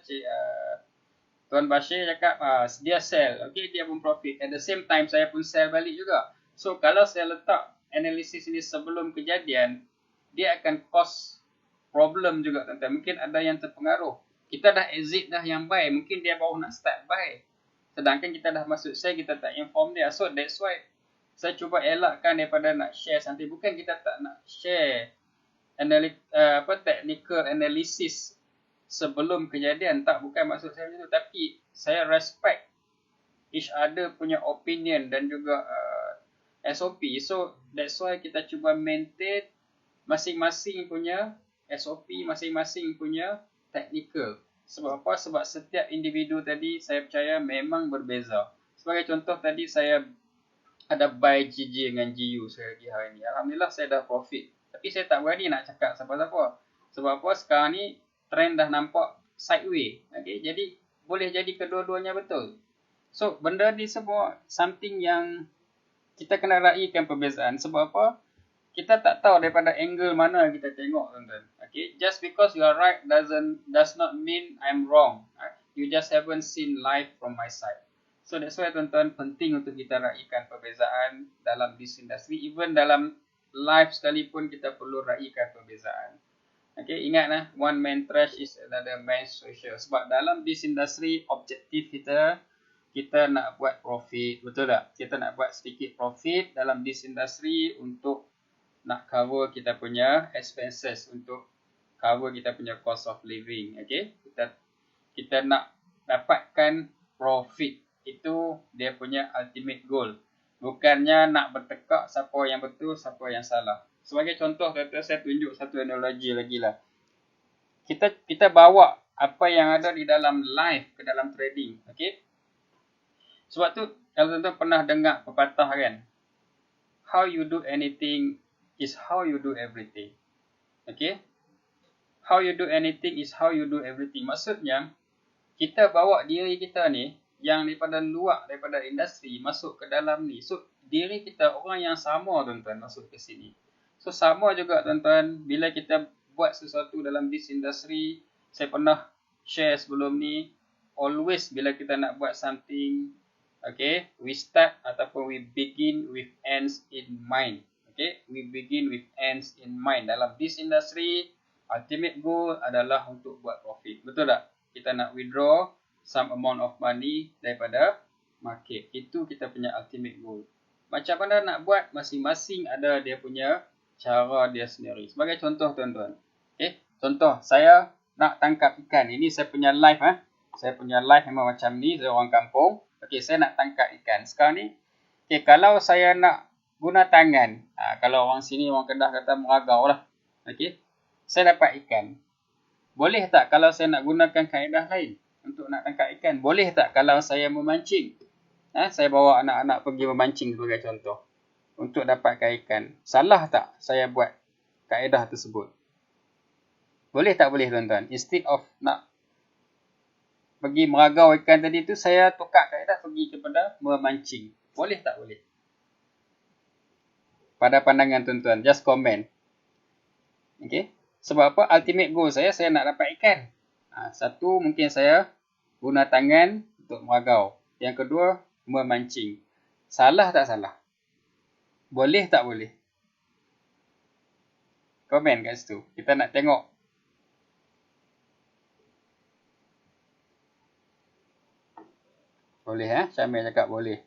Tuan Bashir cakap, dia sell. Okay, dia pun profit. At the same time, saya pun sell balik juga. So, kalau saya letak analisis ini sebelum kejadian, dia akan cause problem juga, tuan-tuan. Mungkin ada yang terpengaruh. Kita dah exit dah yang buy. Mungkin dia baru nak start buy. Sedangkan kita dah masuk sell, kita tak inform dia. So, that's why saya cuba elakkan daripada nak share nanti. Bukan kita tak nak share technical analysis sebelum kejadian. Tak, bukan maksud saya macam tu. Tapi saya respect each other punya opinion dan juga SOP. So, that's why kita cuba maintain masing-masing punya SOP, masing-masing punya technical. Sebab apa? Sebab setiap individu tadi saya percaya memang berbeza. Sebagai contoh tadi saya ada buy GG dengan GU saya lagi hari ni. Alhamdulillah saya dah profit. Tapi saya tak berani nak cakap siapa-siapa. Sebab apa? Sekarang ni trend dah nampak sideway. Okay? Jadi boleh jadi kedua-duanya betul. So benda ni semua something yang kita kena raikan perbezaan. Sebab apa? Kita tak tahu daripada angle mana kita tengok, tuan-tuan. Okay, just because you are right does not mean I'm wrong. You just haven't seen life from my side. So that's why, tuan-tuan, penting untuk kita raikan perbezaan dalam this industry. Even dalam life sekalipun kita perlu raikan perbezaan. Okay, ingatlah, one man trash is another man's treasure. Sebab dalam this industry, objektif kita nak buat profit, betul tak? Kita nak buat sedikit profit dalam this industry untuk nak cover kita punya expenses, untuk cover kita punya cost of living. Okay, kita nak dapatkan profit. Itu dia punya ultimate goal. Bukannya nak bertekak siapa yang betul, siapa yang salah. Sebagai contoh, saya tunjuk satu analogi lagi lah. Kita bawa apa yang ada di dalam life ke dalam trading. Okay, sebab tu kalau tuan-tuan pernah dengar pepatah kan, how you do anything is how you do everything. Okay, how you do anything is how you do everything. Maksudnya, kita bawa diri kita ni yang daripada luar, daripada industri masuk ke dalam ni. So, diri kita orang yang sama, tuan-tuan, masuk ke sini. So, sama juga, tuan-tuan, bila kita buat sesuatu dalam this industry, saya pernah share sebelum ni, always bila kita nak buat something, okay, we start ataupun we begin with ends in mind. Okay, we begin with ends in mind. Dalam this industry, ultimate goal adalah untuk buat profit. Betul tak? Kita nak withdraw some amount of money daripada market. Itu kita punya ultimate goal. Macam mana nak buat? Masing-masing ada dia punya cara dia sendiri. Sebagai contoh, tuan-tuan. Okay, contoh, saya nak tangkap ikan. Ini saya punya live. Saya punya live memang macam ni. Saya orang kampung. Okay, saya nak tangkap ikan. Sekarang ni, okay, kalau saya nak guna tangan. Kalau orang sini, orang Kedah kata meragau lah. Okay, saya dapat ikan. Boleh tak kalau saya nak gunakan kaedah lain untuk nak tangkap ikan? Boleh tak kalau saya memancing? Saya bawa anak-anak pergi memancing sebagai contoh untuk dapatkan ikan. Salah tak saya buat kaedah tersebut? Boleh tak boleh, tuan-tuan? Instead of nak pergi meragau ikan tadi tu, saya tukar kaedah pergi kepada memancing. Boleh tak boleh? Pada pandangan tuan-tuan, just comment. Okay, sebab apa? Ultimate goal saya nak dapat ikan. Satu, mungkin saya guna tangan untuk meragau. Yang kedua, memancing. Salah tak salah? Boleh tak boleh? Komen kat situ. Kita nak tengok. Boleh Syamil cakap boleh.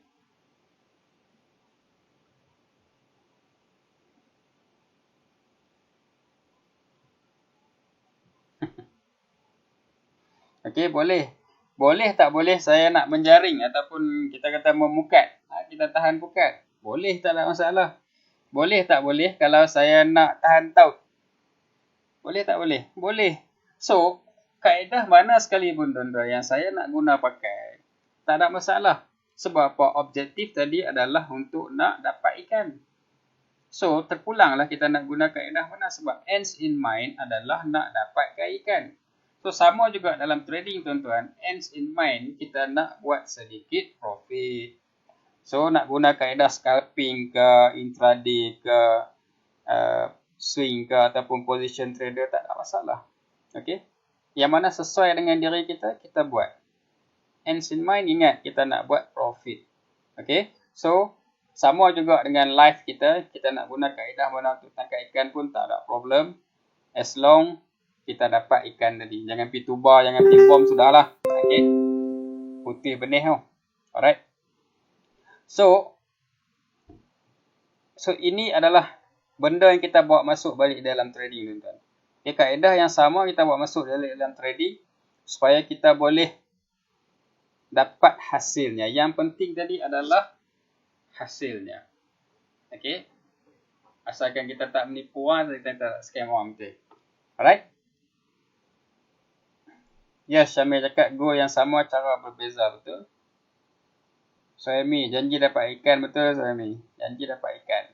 Okey, boleh. boleh tak boleh saya nak menjaring ataupun kita kata memukat. Kita tahan pukat. Boleh tak ada masalah. Boleh tak boleh kalau saya nak tahan taut. Boleh tak boleh? Boleh. So, kaedah mana sekalipun tuan-tuan yang saya nak guna pakai, tak ada masalah. Sebab apa? Objektif tadi adalah untuk nak dapat ikan. So, terpulanglah kita nak guna kaedah mana sebab ends in mind adalah nak dapatkan ikan. So, sama juga dalam trading tuan-tuan. Ends in mind kita nak buat sedikit profit. So, nak guna kaedah scalping ke, intraday ke, swing ke ataupun position trader tak ada masalah. Okay. Yang mana sesuai dengan diri kita, kita buat. Ends in mind, ingat kita nak buat profit. Okay. So, sama juga dengan live kita. Kita nak guna kaedah mana untuk tangkap ikan pun tak ada problem. As long kita dapat ikan tadi. Jangan pergi tubar, jangan pergi bom, sudahlah. Okay. Putih benih tu. Alright. So ini adalah benda yang kita bawa masuk balik dalam trading, tuan-tuan. Okay, kaedah yang sama kita bawa masuk dalam trading supaya kita boleh dapat hasilnya. Yang penting tadi adalah hasilnya. Okay. Asalkan kita tak menipu orang, kita tak scam orang betul. Alright. Yes, Syamil cakap go yang sama cara berbeza, betul. Suhaimi, janji dapat ikan, betul Suhaimi. Janji dapat ikan.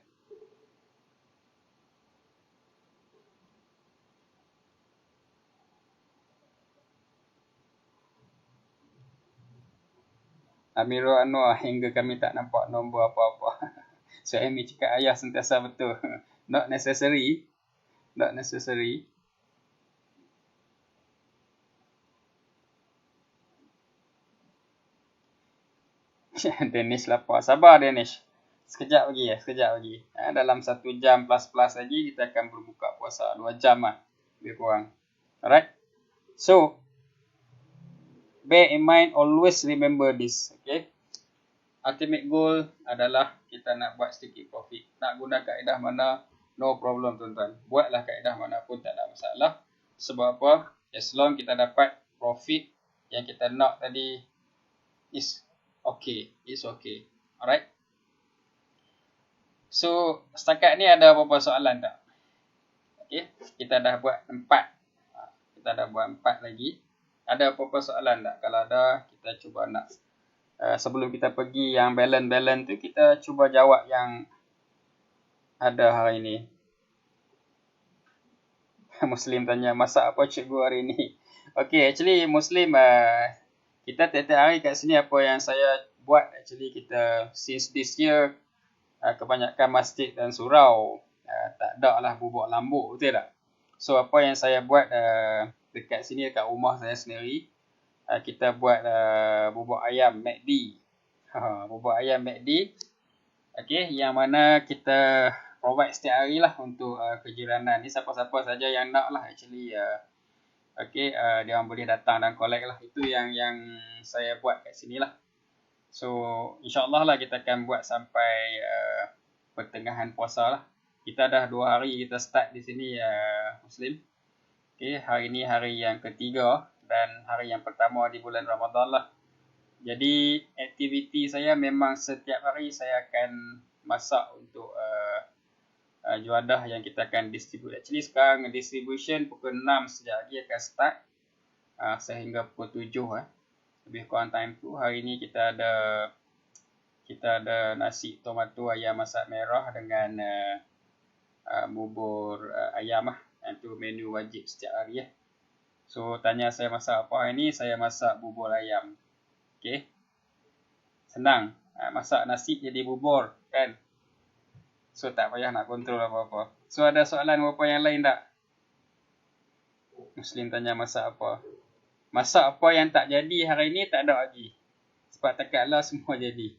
Amirul Anwar, hingga kami tak nampak nombor apa-apa. Suhaimi cakap ayah sentiasa betul. Not necessary. Not necessary. Danish lapar. Sabar Danish. Sekejap lagi ya, sekejap lagi. Dalam 1 jam plus-plus lagi kita akan berbuka puasa. 2 jam lah. Lebih kurang. Alright. So, bear in mind, always remember this. Okay. Ultimate goal adalah kita nak buat sedikit profit. Nak guna kaedah mana, no problem tuan-tuan. Buatlah kaedah mana pun tak ada masalah. Sebab apa? As long kita dapat profit yang kita nak tadi is okay. It's okay. Alright. So, setakat ni ada apa-apa soalan tak? Okay. Kita dah buat 4. Kita dah buat 4 lagi. Ada apa-apa soalan tak? Kalau ada, kita cuba nak. Sebelum kita pergi yang balance-balance tu, kita cuba jawab yang ada hari ni. Muslim tanya, masak apa cikgu hari ni? Okay, actually Muslim, kita tiap-tiap hari kat sini apa yang saya buat, actually kita since this year, kebanyakan masjid dan surau tak ada lah bubuk lambuk, betul tak? So apa yang saya buat dekat sini, dekat rumah saya sendiri, kita buat bubuk ayam McD. Bubuk ayam McD. Okay, yang mana kita provide setiap hari lah untuk kejiranan ni. Siapa-siapa saja yang nak lah actually. Okay, dia orang boleh datang dan collect lah. Itu yang saya buat kat sini lah. So, insyaAllah lah kita akan buat sampai pertengahan puasa lah. Kita dah 2 hari kita start di sini Muslim. Okay, hari ni hari yang ketiga dan hari yang pertama di bulan Ramadan lah. Jadi, aktiviti saya memang setiap hari saya akan masak untuk juadah yang kita akan distribute. Actually sekarang distribution pukul 6 sejak lagi akan start sehingga pukul 7 lebih kurang time tu. Hari ni kita ada nasi tomato ayam masak merah dengan bubur ayam lah. Itu menu wajib setiap hari . So tanya saya masak apa hari ni, saya masak bubur ayam. Okay. Senang. Masak nasi jadi bubur kan. So tak payah nak kontrol apa-apa. So ada soalan apa yang lain tak? Muslim tanya masak apa. Masak apa yang tak jadi hari ni tak ada lagi. Sebab takatlah semua jadi.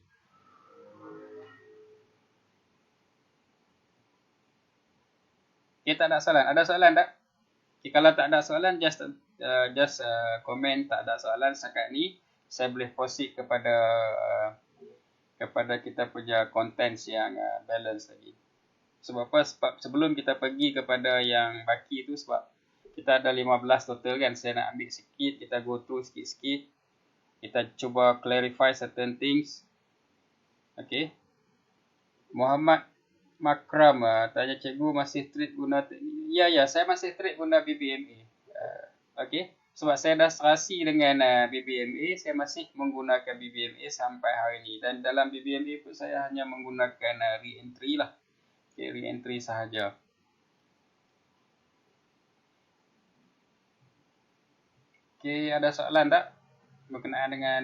Okay, tak ada soalan. Ada soalan tak? Okay, kalau tak ada soalan, just komen tak ada soalan setakat ni. Saya boleh proceed kepada kita punya contents yang balance lagi. Sebab apa? Sebab sebelum kita pergi kepada yang baki tu, sebab kita ada 15 total kan. Saya nak ambil sikit, kita go through sikit-sikit. Kita cuba clarify certain things. Okay. Muhammad Makram tanya, cikgu masih trade guna teknik? Ya, saya masih trade guna BBMA. Okay. Sebab saya dah serasi dengan BBMA, saya masih menggunakan BBMA sampai hari ini. Dan dalam BBMA pun saya hanya menggunakan re-entry lah. Okay, re-entry sahaja. Okay, ada soalan tak berkenaan dengan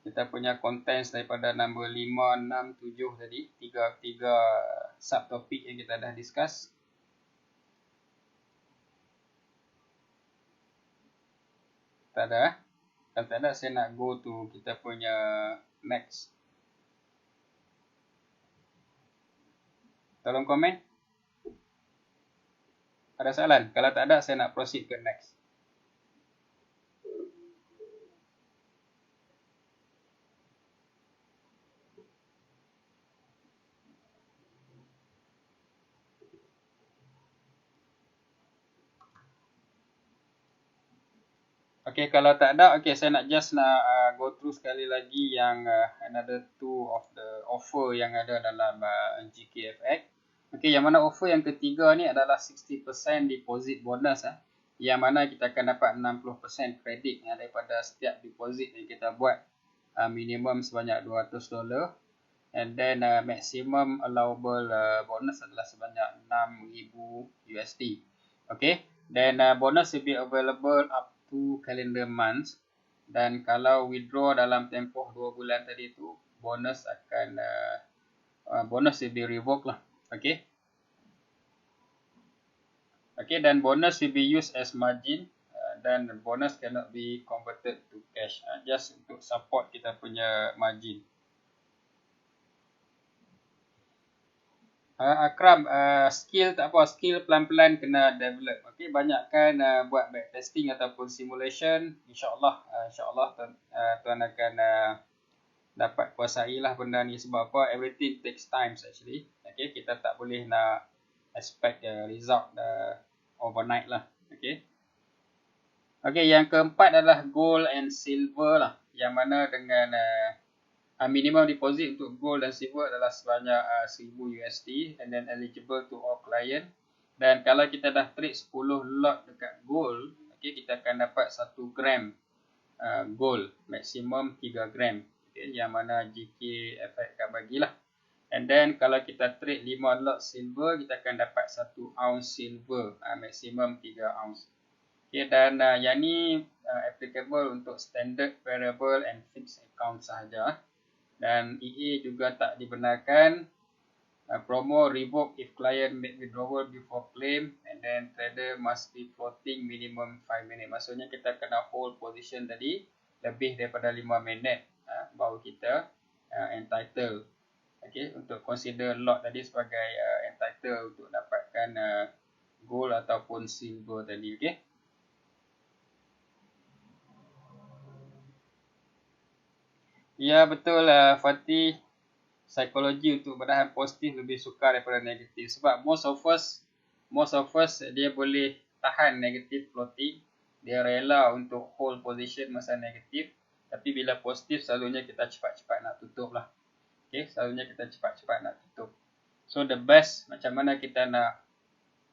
kita punya contents daripada nombor 5, 6, 7 tadi? Tiga subtopik yang kita dah discuss. Tak ada. Kalau tak ada, saya nak go to kita punya next. Tolong komen. Ada soalan? Kalau tak ada, saya nak proceed ke next. Okay, kalau tak ada, okay, saya nak go through sekali lagi yang another two of the offer yang ada dalam GKFX. Okay, yang mana offer yang ketiga ni adalah 60% deposit bonus. Yang mana kita akan dapat 60% kredit daripada setiap deposit yang kita buat. Minimum sebanyak $200. And then maximum allowable bonus adalah sebanyak $6,000. Okay, then bonus will be available up 2 calendar months, dan kalau withdraw dalam tempoh 2 bulan tadi tu, bonus akan bonus will be revoked lah. Okay. Okay, dan bonus will be used as margin, dan bonus cannot be converted to cash, just untuk support kita punya margin. Akram, skill tak apa, skill pelan-pelan kena develop. Okay, banyakkan buat backtesting ataupun simulation. InsyaAllah tuan akan dapat kuasai lah benda ni. Sebab apa? Everything takes time actually. Okay, kita tak boleh nak expect result overnight lah. Okay. Okay, yang keempat adalah gold and silver lah. Yang mana dengan minimum deposit untuk gold dan silver adalah sebanyak $1,000 and then eligible to all client. Dan kalau kita dah trade 10 lot dekat gold, okay, kita akan dapat 1 gram gold, maksimum 3 gram. Okay, yang mana GKFX akan bagilah. And then kalau kita trade 5 lot silver, kita akan dapat 1 ounce silver, maksimum 3 ounce. Okay, dan yang ni applicable untuk standard, variable and fixed account sahaja. Dan EA juga tak dibenarkan. Promo revoke if client make withdrawal before claim, and then trader must be floating minimum 5 minit. Maksudnya kita kena hold position tadi lebih daripada 5 minit baru kita entitled. Okay, untuk consider lot tadi sebagai entitled untuk dapatkan gold ataupun silver tadi. Okay. Ya, betul Fatih. Psikologi untuk bertahan positif lebih sukar daripada negatif. Sebab most of us dia boleh tahan negatif floating. Dia rela untuk hold position masa negatif. Tapi bila positif, selalunya kita cepat-cepat nak tutup lah. Okay, selalunya kita cepat-cepat nak tutup. So the best macam mana kita nak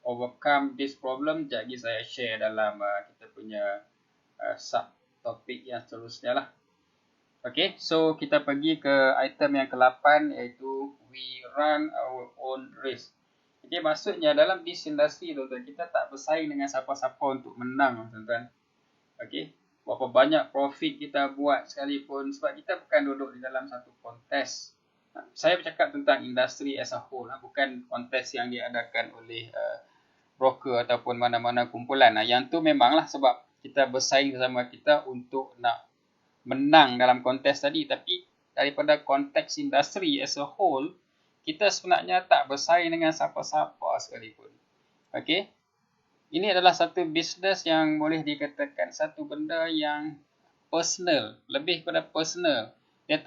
overcome this problem, sekejap lagi saya share dalam kita punya sub-topik yang seterusnya lah. Okay, so kita pergi ke item yang ke-8, iaitu we run our own risk. Okay, maksudnya dalam this industry tuan-tuan, kita tak bersaing dengan siapa-siapa untuk menang tuan-tuan. Okay, berapa banyak profit kita buat sekalipun, sebab kita bukan duduk di dalam satu kontes. Saya bercakap tentang industri as a whole, bukan kontes yang diadakan oleh broker ataupun mana-mana kumpulan. Yang tu memanglah sebab kita bersaing bersama kita untuk nak menang dalam kontes tadi, tapi daripada konteks industri as a whole, kita sebenarnya tak bersaing dengan siapa-siapa sekalipun. Okay, ini adalah satu bisnes yang boleh dikatakan satu benda yang personal, lebih kepada personal. Dia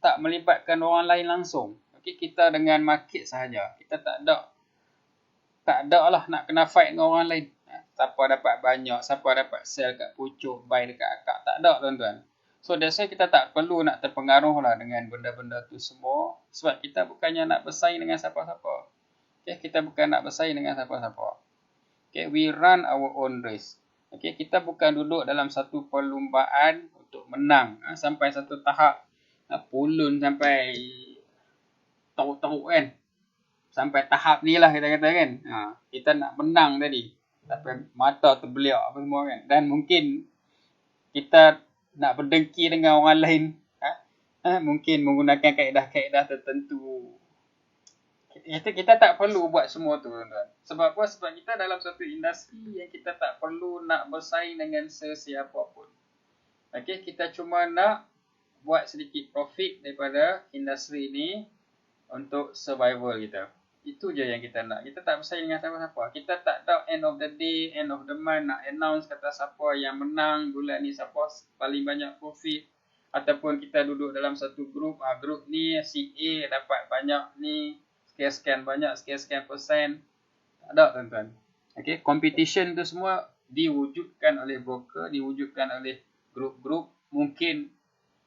tak melibatkan orang lain langsung. Okay, kita dengan market sahaja. Kita tak ada lah nak kena fight dengan orang lain. siapa dapat banyak, siapa dapat sell kat pucuk, buy dekat akak. Tak ada tuan-tuan. So that's why kita tak perlu nak terpengaruh lah dengan benda-benda tu semua. Sebab kita bukannya nak bersaing dengan siapa-siapa. Okay, kita bukan nak bersaing dengan siapa-siapa. Okay, we run our own race. Okay, kita bukan duduk dalam satu perlumbaan untuk menang sampai satu tahap pulun sampai tahu-tahu kan. Sampai tahap ni lah kita kata kan. Kita nak menang tadi. Tapi mata terbeliak apa semua kan. Dan mungkin kita nak berdengki dengan orang lain. Mungkin menggunakan kaedah-kaedah tertentu. Kita tak perlu buat semua tu tuan-tuan. Sebab apa? Sebab kita dalam satu industri yang kita tak perlu nak bersaing dengan sesiapa pun. Okay, kita cuma nak buat sedikit profit daripada industri ni untuk survival kita. Itu je yang kita nak. Kita tak bersaing dengan siapa-siapa. Kita tak tahu end of the day, end of the month nak announce kata siapa yang menang bulan ni, siapa paling banyak profit. Ataupun kita duduk dalam satu grup, grup ni si A dapat banyak ni, sekian-sekian banyak, sekian-sekian persen. Tak ada tuan-tuan. Okay, competition tu semua diwujudkan oleh broker, diwujudkan oleh grup-grup. Mungkin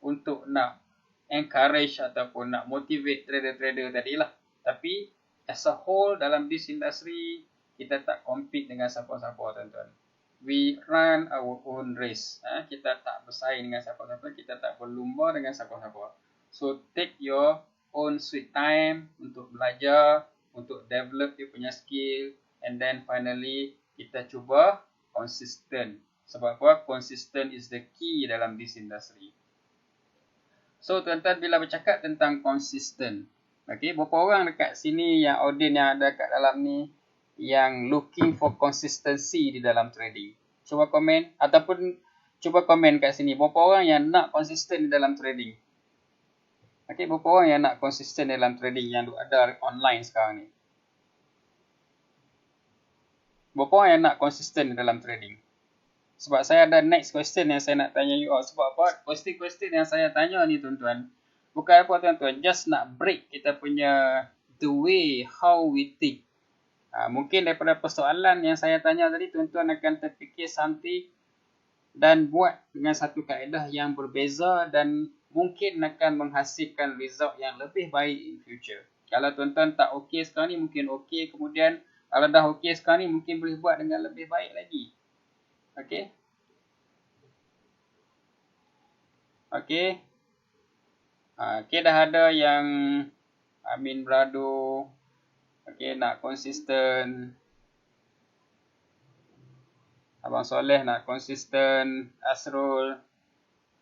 untuk nak encourage ataupun nak motivate trader-trader tadilah. Tapi as a whole dalam this industry, kita tak compete dengan siapa-siapa tuan-tuan. We run our own race. Kita tak bersaing dengan siapa-siapa. Kita tak berlumba dengan siapa-siapa. So take your own sweet time untuk belajar, untuk develop you punya skill. And then finally, kita cuba consistent. Sebab apa? Consistent is the key dalam this industry. So tuan-tuan, bila bercakap tentang consistent, okay, berapa orang dekat sini yang audience yang ada kat dalam ni yang looking for consistency di dalam trading? Cuba komen ataupun cuba komen kat sini. Berapa orang yang nak konsisten di dalam trading? Okay, berapa orang yang nak konsisten dalam trading yang ada online sekarang ni? Berapa orang yang nak konsisten dalam trading? Sebab saya ada next question yang saya nak tanya you all. Sebab apa? Question yang saya tanya ni tuan-tuan, bukan apa tuan-tuan, just nak break kita punya the way how we think. Mungkin daripada persoalan yang saya tanya tadi, tuan-tuan akan terfikir something dan buat dengan satu kaedah yang berbeza dan mungkin akan menghasilkan result yang lebih baik in future. Kalau tuan-tuan tak okey sekarang ni, mungkin okey. Kemudian kalau dah okey sekarang ni, mungkin boleh buat dengan lebih baik lagi. Okay. Okay. Okay, dah ada yang Amin Brado. Okay, nak konsisten. Abang Soleh nak konsisten. Asrul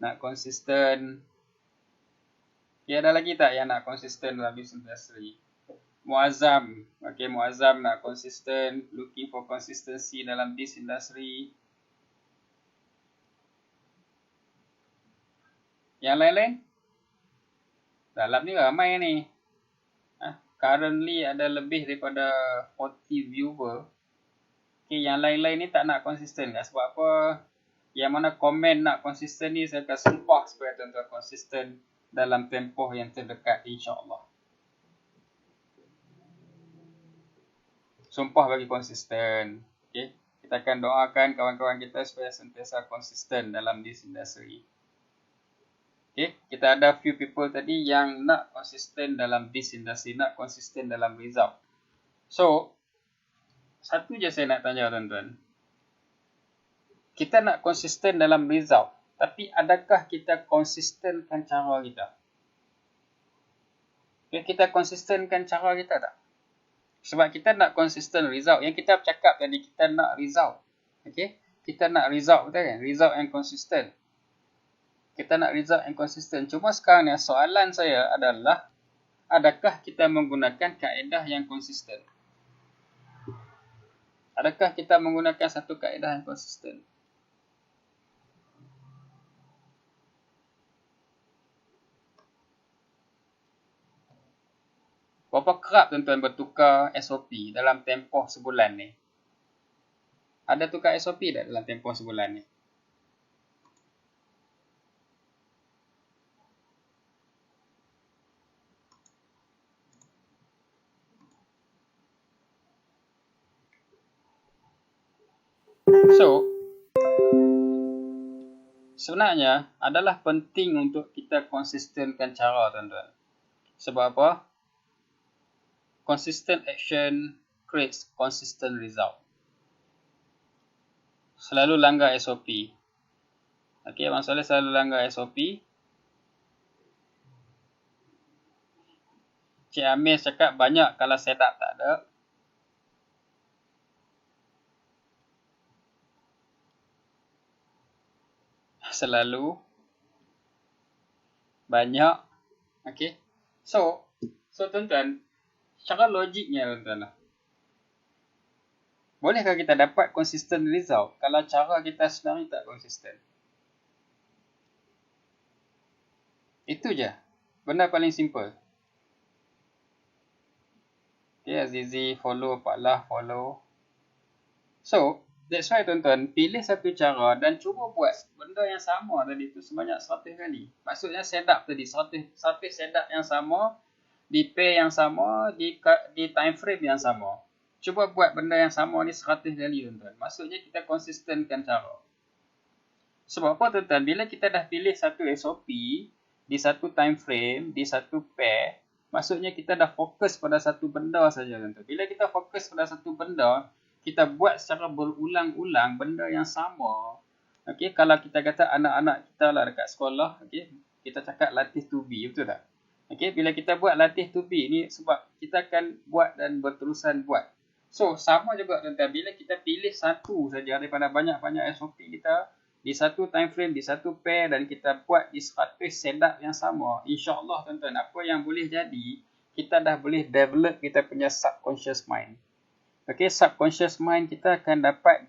nak konsisten. Okay, ada lagi tak yang nak konsisten dalam business industry? Muazzam. Okay, Muazzam nak konsisten. Looking for consistency dalam this industry. Yang lain-lain? Dalam ni ramai ni. Currently ada lebih daripada 40 viewer. Okay, yang lain-lain ni tak nak konsisten. Sebab apa? Yang mana komen nak konsisten ni, saya akan sumpah supaya tuan-tuan konsisten dalam tempoh yang terdekat, insyaAllah. Sumpah bagi konsisten. Okay? Kita akan doakan kawan-kawan kita supaya sentiasa konsisten dalam this industry. Okay, kita ada few people tadi yang nak konsisten dalam this industry, nak konsisten dalam result. So, satu je saya nak tanya tuan-tuan. Kita nak konsisten dalam result, tapi adakah kita konsistenkan cara kita? Okay, kita konsistenkan cara kita tak? Sebab kita nak konsisten result. Yang kita cakap tadi, kita nak result. Okay, kita nak result, betul kan? Result yang konsisten. Kita nak result yang konsisten. Cuma sekarang ni soalan saya adalah, adakah kita menggunakan kaedah yang konsisten? Adakah kita menggunakan satu kaedah yang konsisten? Berapa kerap tuan-tuan bertukar SOP dalam tempoh sebulan ni? Ada tukar SOP tak dalam tempoh sebulan ni? So, sebenarnya adalah penting untuk kita konsistenkan cara, tuan-tuan. Sebab apa? Consistent action creates consistent result. Selalu langgar SOP. Okey, Abang Soleh selalu langgar SOP. Cik Amir cakap banyak kalau setup tak ada. Selalu banyak. Okey. So tuan-tuan, cara logiknya tuan-tuan lah. Bolehkah kita dapat consistent result kalau cara kita sebenarnya tak konsisten? Itu je. Benda paling simple. Okay, Azizi follow, Pak Lah follow. So, that's why tuan-tuan, pilih satu cara dan cuba buat benda yang sama tadi tu sebanyak 100 kali. Maksudnya setup tadi, 100 setup yang sama, di pair yang sama, di time frame yang sama. Cuba buat benda yang sama ni 100 kali tuan-tuan. Maksudnya kita konsistenkan cara. Sebab apa tuan-tuan? Bila kita dah pilih satu SOP, di satu time frame, di satu pair, maksudnya kita dah fokus pada satu benda saja tuan-tuan. Bila kita fokus pada satu benda, kita buat secara berulang-ulang benda yang sama. Okey, kalau kita kata anak-anak kita lah dekat sekolah, okey, kita cakap latih to be, betul tak? Okey, bila kita buat latih to be ni sebab kita akan buat dan berterusan buat. So, sama juga tuan-tuan, bila kita pilih satu saja daripada banyak-banyak SOP kita, di satu time frame, di satu pair dan kita buat di 100 setup yang sama, insya-Allah tuan-tuan, apa yang boleh jadi, kita dah boleh develop kita punya subconscious mind. Okey, subconscious mind kita akan dapat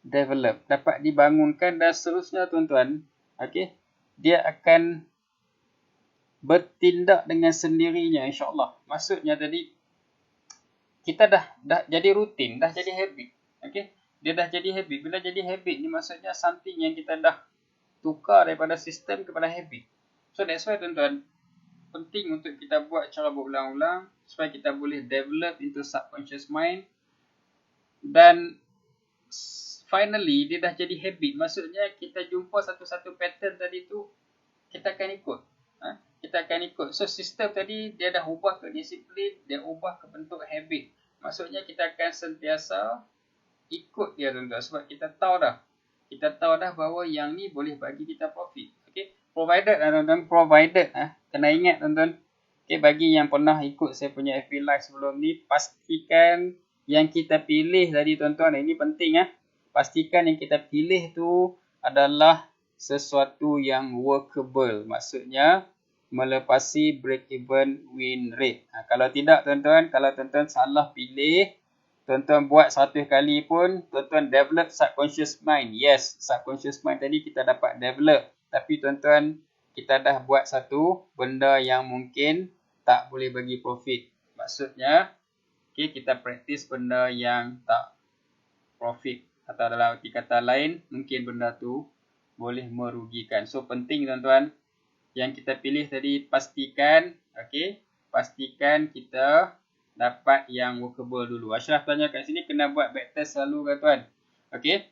develop, dapat dibangunkan dan seterusnya tuan-tuan. Okey, dia akan bertindak dengan sendirinya insya-Allah. Maksudnya tadi kita dah jadi rutin, dah jadi habit. Okey, dia dah jadi habit. Bila jadi habit ni maksudnya something yang kita dah tukar daripada sistem kepada habit. So that's why tuan-tuan, penting untuk kita buat cara berulang-ulang supaya kita boleh develop into subconscious mind. Dan finally dia dah jadi habit. Maksudnya kita jumpa satu-satu pattern tadi tu, kita akan ikut. Kita akan ikut. So sistem tadi dia dah ubah ke disiplin, dia ubah ke bentuk habit. Maksudnya kita akan sentiasa ikut dia tuan-tuan sebab kita tahu dah. Kita tahu dah bahawa yang ni boleh bagi kita profit. Okey, provided tuan-tuan, provided kena ingat tuan-tuan. Okey, bagi yang pernah ikut saya punya FB Live sebelum ni, pastikan yang kita pilih tadi tuan-tuan, ini penting pastikan yang kita pilih tu adalah sesuatu yang workable. Maksudnya melepasi break even win rate. Kalau tidak tuan-tuan, kalau tuan-tuan salah pilih, tuan-tuan buat 100 kali pun, tuan-tuan develop subconscious mind. Yes, subconscious mind tadi kita dapat develop. Tapi tuan-tuan, kita dah buat satu benda yang mungkin tak boleh bagi profit. Maksudnya, okay, kita praktis benda yang tak profit. Atau dalam arti kata lain, mungkin benda tu boleh merugikan. So, penting tuan-tuan, yang kita pilih tadi pastikan, okay, pastikan kita dapat yang workable dulu. Ashraf tanya kat sini, kena buat backtest selalu ke tuan? Okay,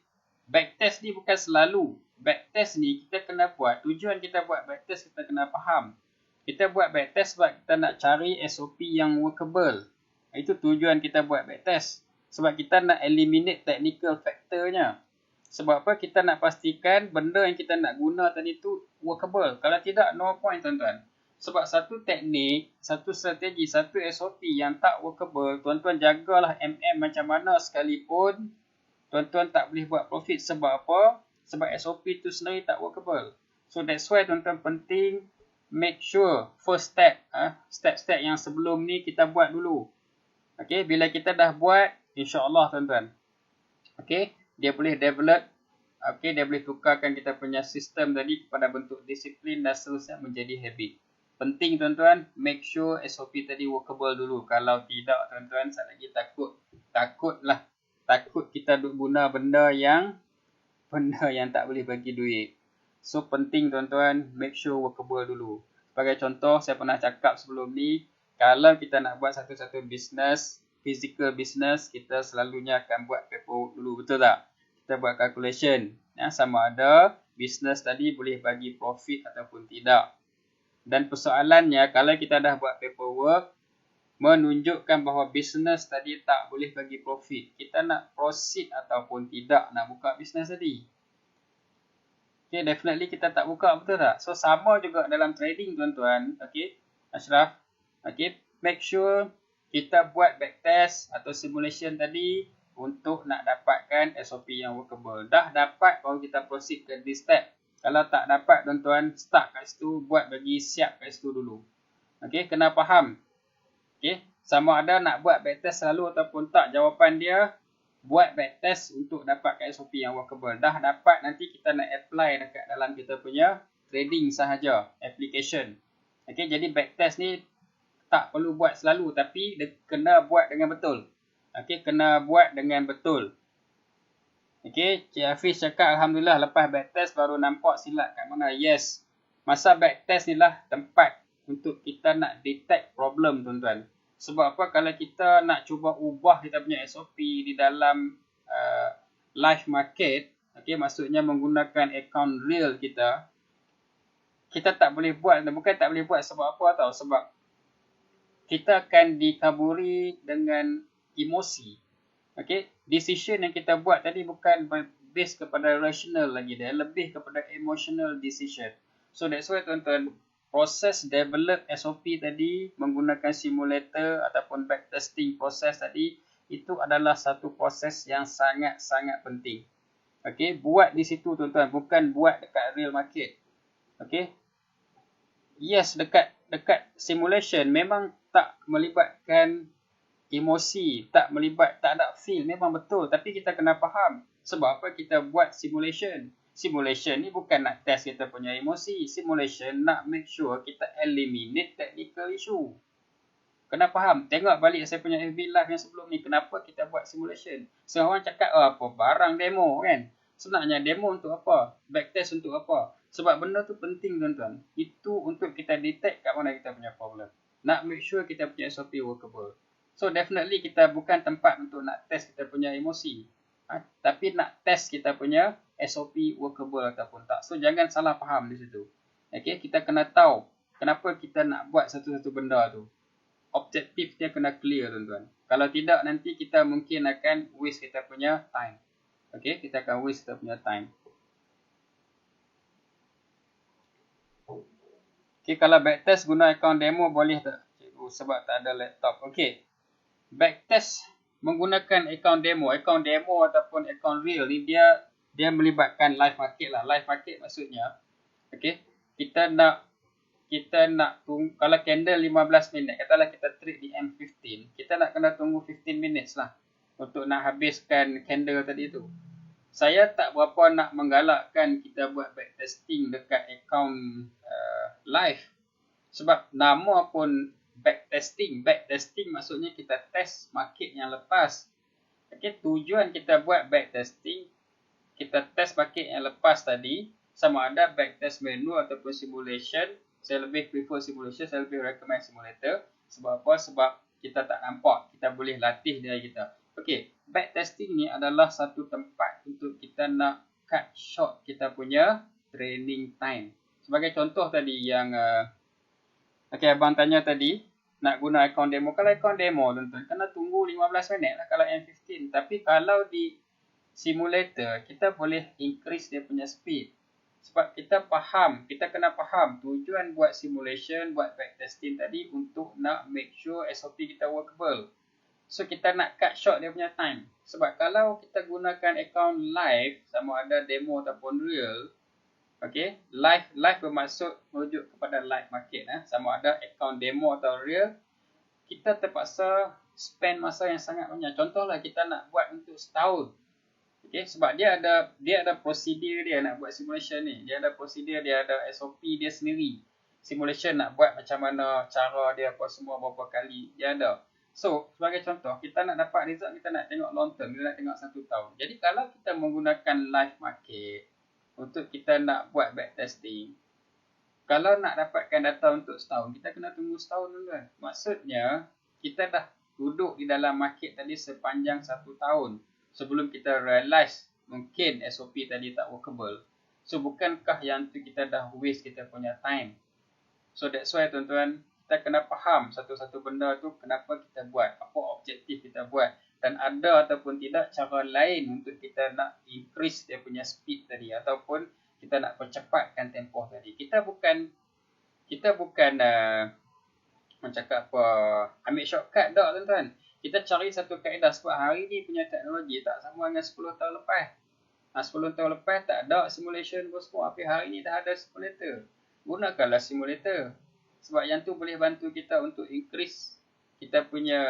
backtest ni bukan selalu. Backtest ni kita kena buat. Tujuan kita buat backtest kita kena faham. Kita buat backtest sebab kita nak cari SOP yang workable. Itu tujuan kita buat backtest. Sebab kita nak eliminate technical factornya. Sebab apa? Kita nak pastikan benda yang kita nak guna tadi tu workable. Kalau tidak, no point tuan-tuan. Sebab satu teknik, satu strategi, satu SOP yang tak workable, tuan-tuan jagalah macam mana sekalipun, tuan-tuan tak boleh buat profit. Sebab apa? Sebab SOP tu sendiri tak workable. So that's why tuan-tuan penting make sure first step, step-step yang sebelum ni kita buat dulu. Okay, bila kita dah buat, insya-Allah tuan-tuan. Okay, dia boleh develop, okay, dia boleh tukarkan kita punya sistem tadi kepada bentuk disiplin dan seterusnya menjadi habit. Penting tuan-tuan, make sure SOP tadi workable dulu. Kalau tidak tuan-tuan, saya lagi takut kita guna benda yang tak boleh bagi duit. So penting tuan-tuan, make sure workable dulu. Sebagai contoh, saya pernah cakap sebelum ni, kalau kita nak buat satu-satu business, physical business, kita selalunya akan buat paperwork dulu, betul tak? kita buat calculation. Sama ada business tadi boleh bagi profit ataupun tidak. Dan persoalannya, kalau kita dah buat paperwork, menunjukkan bahawa business tadi tak boleh bagi profit. Kita nak proceed ataupun tidak nak buka business tadi. Okay, definitely kita tak buka, betul tak? So, sama juga dalam trading, tuan-tuan. Okay, Ashraf. Okay, make sure kita buat backtest atau simulation tadi untuk nak dapatkan SOP yang workable. Dah dapat, baru kita proceed ke this step. Kalau tak dapat, tuan-tuan, start kat situ, buat bagi siap kat situ dulu. Okay, kena faham. Okay, sama ada nak buat backtest selalu ataupun tak, jawapan dia buat backtest untuk dapatkan SOP yang workable. Dah dapat, nanti kita nak apply dekat dalam kita punya trading sahaja, application. Okay, jadi backtest ni tak perlu buat selalu, tapi kena buat dengan betul. Okay, kena buat dengan betul. Okay, Cik Hafiz cakap Alhamdulillah lepas backtest baru nampak silap kat mana. Yes, masa backtest ni lah tempat untuk kita nak detect problem, tuan-tuan. Sebab apa? Kalau kita nak cuba ubah kita punya SOP di dalam live market, okay, maksudnya menggunakan account real kita tak boleh buat. Bukan tak boleh buat sebab apa tau? Sebab kita akan dikaburi dengan emosi. Okay, decision yang kita buat tadi bukan based kepada rational lagi, dia lebih kepada emotional decision. So that's why, tuan-tuan, proses develop SOP tadi menggunakan simulator ataupun backtesting proses tadi, itu adalah satu proses yang sangat-sangat penting. Okay, buat di situ, tuan-tuan, bukan buat dekat real market. Okay, yes, dekat simulation memang tak melibatkan emosi, tak ada feel, memang betul. Tapi kita kena faham sebab apa kita buat simulation. Simulation ni bukan nak test kita punya emosi. Simulation nak make sure kita eliminate technical issue. Kena faham. Tengok balik saya punya FB Live yang sebelum ni. Kenapa kita buat simulation? Seorang cakap, apa barang demo kan? Sebenarnya demo untuk apa? Backtest untuk apa? Sebab benda tu penting, tuan-tuan. Itu untuk kita detect kat mana kita punya problem. Nak make sure kita punya SOP workable. So definitely kita bukan tempat untuk nak test kita punya emosi. Tapi nak test kita punya SOP workable ataupun tak. So jangan salah faham di situ. Okay, kita kena tahu kenapa kita nak buat satu-satu benda tu. Objektif dia kena clear, tuan-tuan. Kalau tidak, nanti kita mungkin akan waste kita punya time. Okay, kita akan waste kita punya time. Okay, kalau backtest guna account demo boleh tak? Cikgu, sebab tak ada laptop. Okay, backtest menggunakan account demo ataupun account real ni dia melibatkan live market lah. Live market maksudnya, okay, kita nak tunggu, kalau candle 15 minit, katalah kita trade di M15, kita nak kena tunggu 15 minutes lah untuk nak habiskan candle tadi tu. Saya tak berapa nak menggalakkan kita buat backtesting dekat account live. Sebab nama pun backtesting. Backtesting maksudnya kita test market yang lepas. Okay, tujuan kita buat backtesting, kita test market yang lepas tadi, sama ada backtest manual ataupun simulation. Saya lebih prefer simulation, saya lebih recommend simulator. Sebab apa? Sebab kita tak nampak, kita boleh latih diri kita. Okay, backtesting ni adalah satu tempat untuk kita nak cut short kita punya training time. Sebagai contoh tadi yang okay, abang tanya tadi, nak guna account demo. Kalau account demo, tuan-tuan, kena tunggu 15 minit lah kalau M15. Tapi kalau di simulator, kita boleh increase dia punya speed. Sebab kita faham, kita kena faham tujuan buat simulation, buat backtesting tadi untuk nak make sure SOP kita workable. So, kita nak cut short dia punya time. Sebab kalau kita gunakan account live, sama ada demo ataupun real, okay, live bermaksud merujuk kepada live market. Sama ada account demo atau real, kita terpaksa spend masa yang sangat banyak. Contohlah kita nak buat untuk setahun. Okay, sebab dia ada prosedur dia nak buat simulation ni. Dia ada prosedur, dia ada SOP dia sendiri. Simulation nak buat macam mana, cara dia apa semua, berapa kali, dia ada. So, sebagai contoh, kita nak dapat result, kita nak tengok long term, kita nak tengok 1 tahun. Jadi, kalau kita menggunakan live market untuk kita nak buat backtesting, kalau nak dapatkan data untuk setahun, kita kena tunggu setahun dulu kan. Maksudnya, kita dah duduk di dalam market tadi sepanjang 1 tahun sebelum kita realise mungkin SOP tadi tak workable. So bukankah yang tu kita dah waste kita punya time. So that's why tuan-tuan, kita kena faham satu-satu benda tu kenapa kita buat, apa objektif kita buat, dan ada ataupun tidak cara lain untuk kita nak increase dia punya speed tadi ataupun kita nak percepatkan tempoh tadi. Kita bukan mencakap apa ambil shortcut dah tuan-tuan. Kita cari satu kaedah sebab hari ni punya teknologi tak sama dengan 10 tahun lepas. 10 tahun lepas tak ada simulation pun semua, tapi hari ni dah ada simulator. Gunakanlah simulator. Sebab yang tu boleh bantu kita untuk increase kita punya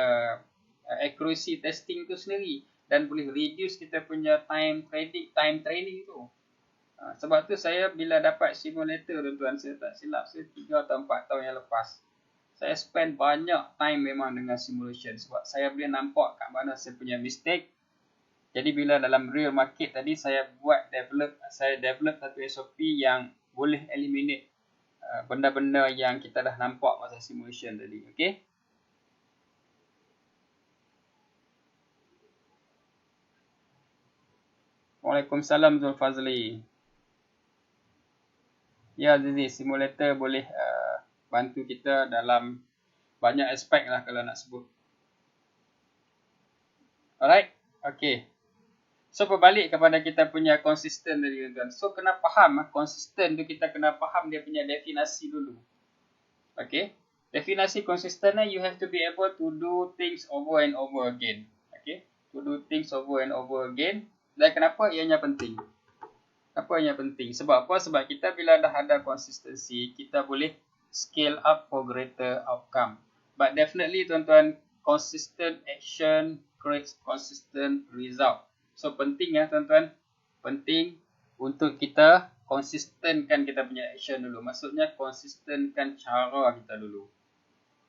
accuracy testing tu sendiri. Dan boleh reduce kita punya time training tu. Sebab tu saya bila dapat simulator tuan-tuan, saya tak silap saya 3 atau 4 tahun yang lepas. Saya spend banyak time memang dengan simulation. Sebab saya boleh nampak kat mana saya punya mistake. Jadi bila dalam real market tadi saya develop satu SOP yang boleh eliminate benda-benda yang kita dah nampak masa simulation tadi. Okay? Waalaikumsalam Zulfazli. Ya Zizi, simulator boleh bantu kita dalam banyak aspek lah kalau nak sebut. Alright? Okay. So berbalik kepada kita punya konsisten tadi tuan-tuan. So kena faham konsisten tu, kita kena faham dia punya definasi dulu. Okay. Definasi konsisten you have to be able to do things over and over again. Okay. To do things over and over again. Dan kenapa ianya penting? Apa yang penting? Sebab apa? Sebab kita bila dah ada konsistensi, kita boleh scale up for greater outcome. But definitely tuan-tuan, consistent action creates consistent result. So penting ya tuan-tuan, penting untuk kita konsistenkan kita punya action dulu. Maksudnya konsistenkan cara kita dulu.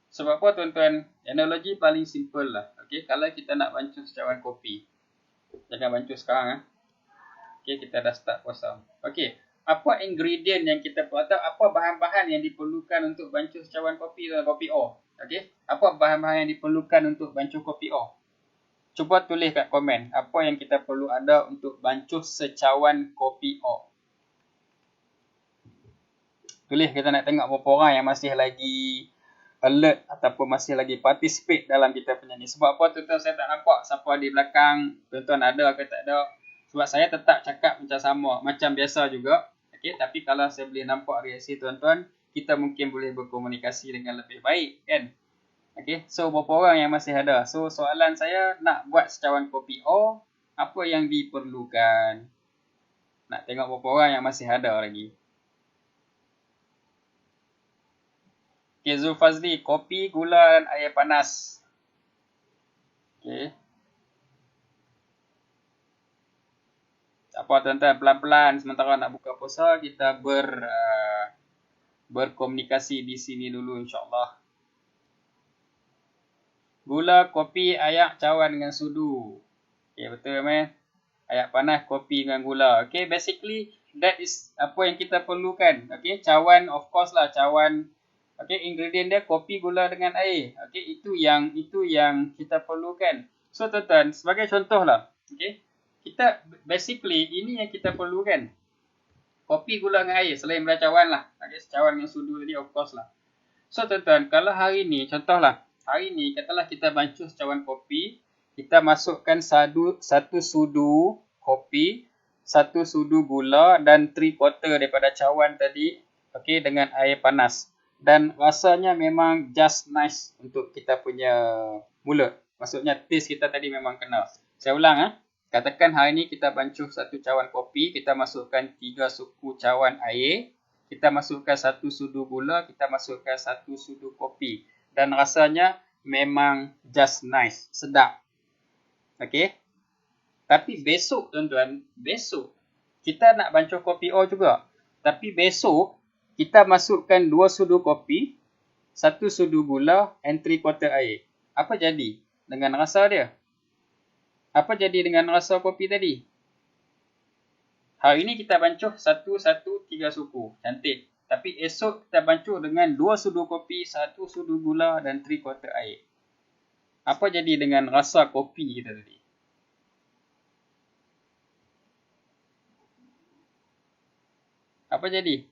Sebab apa tuan-tuan? Analogi paling simple lah. Okay, kalau kita nak bancus cawan kopi, jangan bancus sekarang. Okay, kita dah start puasa. Okay, apa ingredient yang kita perlu, atau apa bahan-bahan yang diperlukan untuk bancus cawan kopi dan kopi O? Okay, apa bahan-bahan yang diperlukan untuk bancus kopi O? Cuba tulis kat komen apa yang kita perlu ada untuk bancus secawan kopi O. Tulis, kita nak tengok berapa orang yang masih lagi alert ataupun masih lagi participate dalam kita punya ni. Sebab apa tuan-tuan, saya tak nampak siapa di belakang tuan-tuan ada ke tak ada. Sebab saya tetap cakap macam sama, macam biasa juga. Okay, tapi kalau saya boleh nampak reaksi tuan-tuan, kita mungkin boleh berkomunikasi dengan lebih baik kan. Okay, so berapa orang yang masih ada? So soalan saya, nak buat secawan kopi O, apa yang diperlukan? Nak tengok berapa orang yang masih ada lagi. Okay, Zulfazli, kopi, gula dan air panas. Okay. Apa tuan-tuan, pelan-pelan sementara nak buka puasa, kita berkomunikasi di sini dulu insyaAllah. Gula, kopi, ayak, cawan dengan sudu. Okay, betul kan? Ayak panas, kopi dengan gula. Okay, basically that is apa yang kita perlukan. Okay, cawan of course lah, cawan. Okay, ingredient dia kopi, gula dengan air. Okay, itu yang kita perlukan. So tuan-tuan, sebagai contoh lah. Okay, kita basically ini yang kita perlukan. Kopi, gula dengan air selain daripada cawan lah. Okay, cawan dengan sudu tadi of course lah. So tuan-tuan, kalau hari ni contoh lah. Hari ni katalah kita bancus cawan kopi, kita masukkan satu sudu kopi, satu sudu gula dan 3/4 daripada cawan tadi, okey, dengan air panas. Dan rasanya memang just nice untuk kita punya mulut. Maksudnya taste kita tadi memang kena. Saya ulang Katakan hari ni kita bancus satu cawan kopi, kita masukkan 3 suku cawan air, kita masukkan 1 sudu gula, kita masukkan 1 sudu kopi. Dan rasanya memang just nice, sedap. Okey. Tapi besok tuan-tuan, besok kita nak bancus kopi O juga. Tapi besok kita masukkan 2 sudu kopi, 1 sudu gula and 3/4 air. Apa jadi dengan rasa dia? Apa jadi dengan rasa kopi tadi? Hari ini kita bancus 3 suku. Cantik. Tapi esok kita bancus dengan 2 sudu kopi, 1 sudu gula dan 3/4 air. Apa jadi dengan rasa kopi kita tadi? Apa jadi?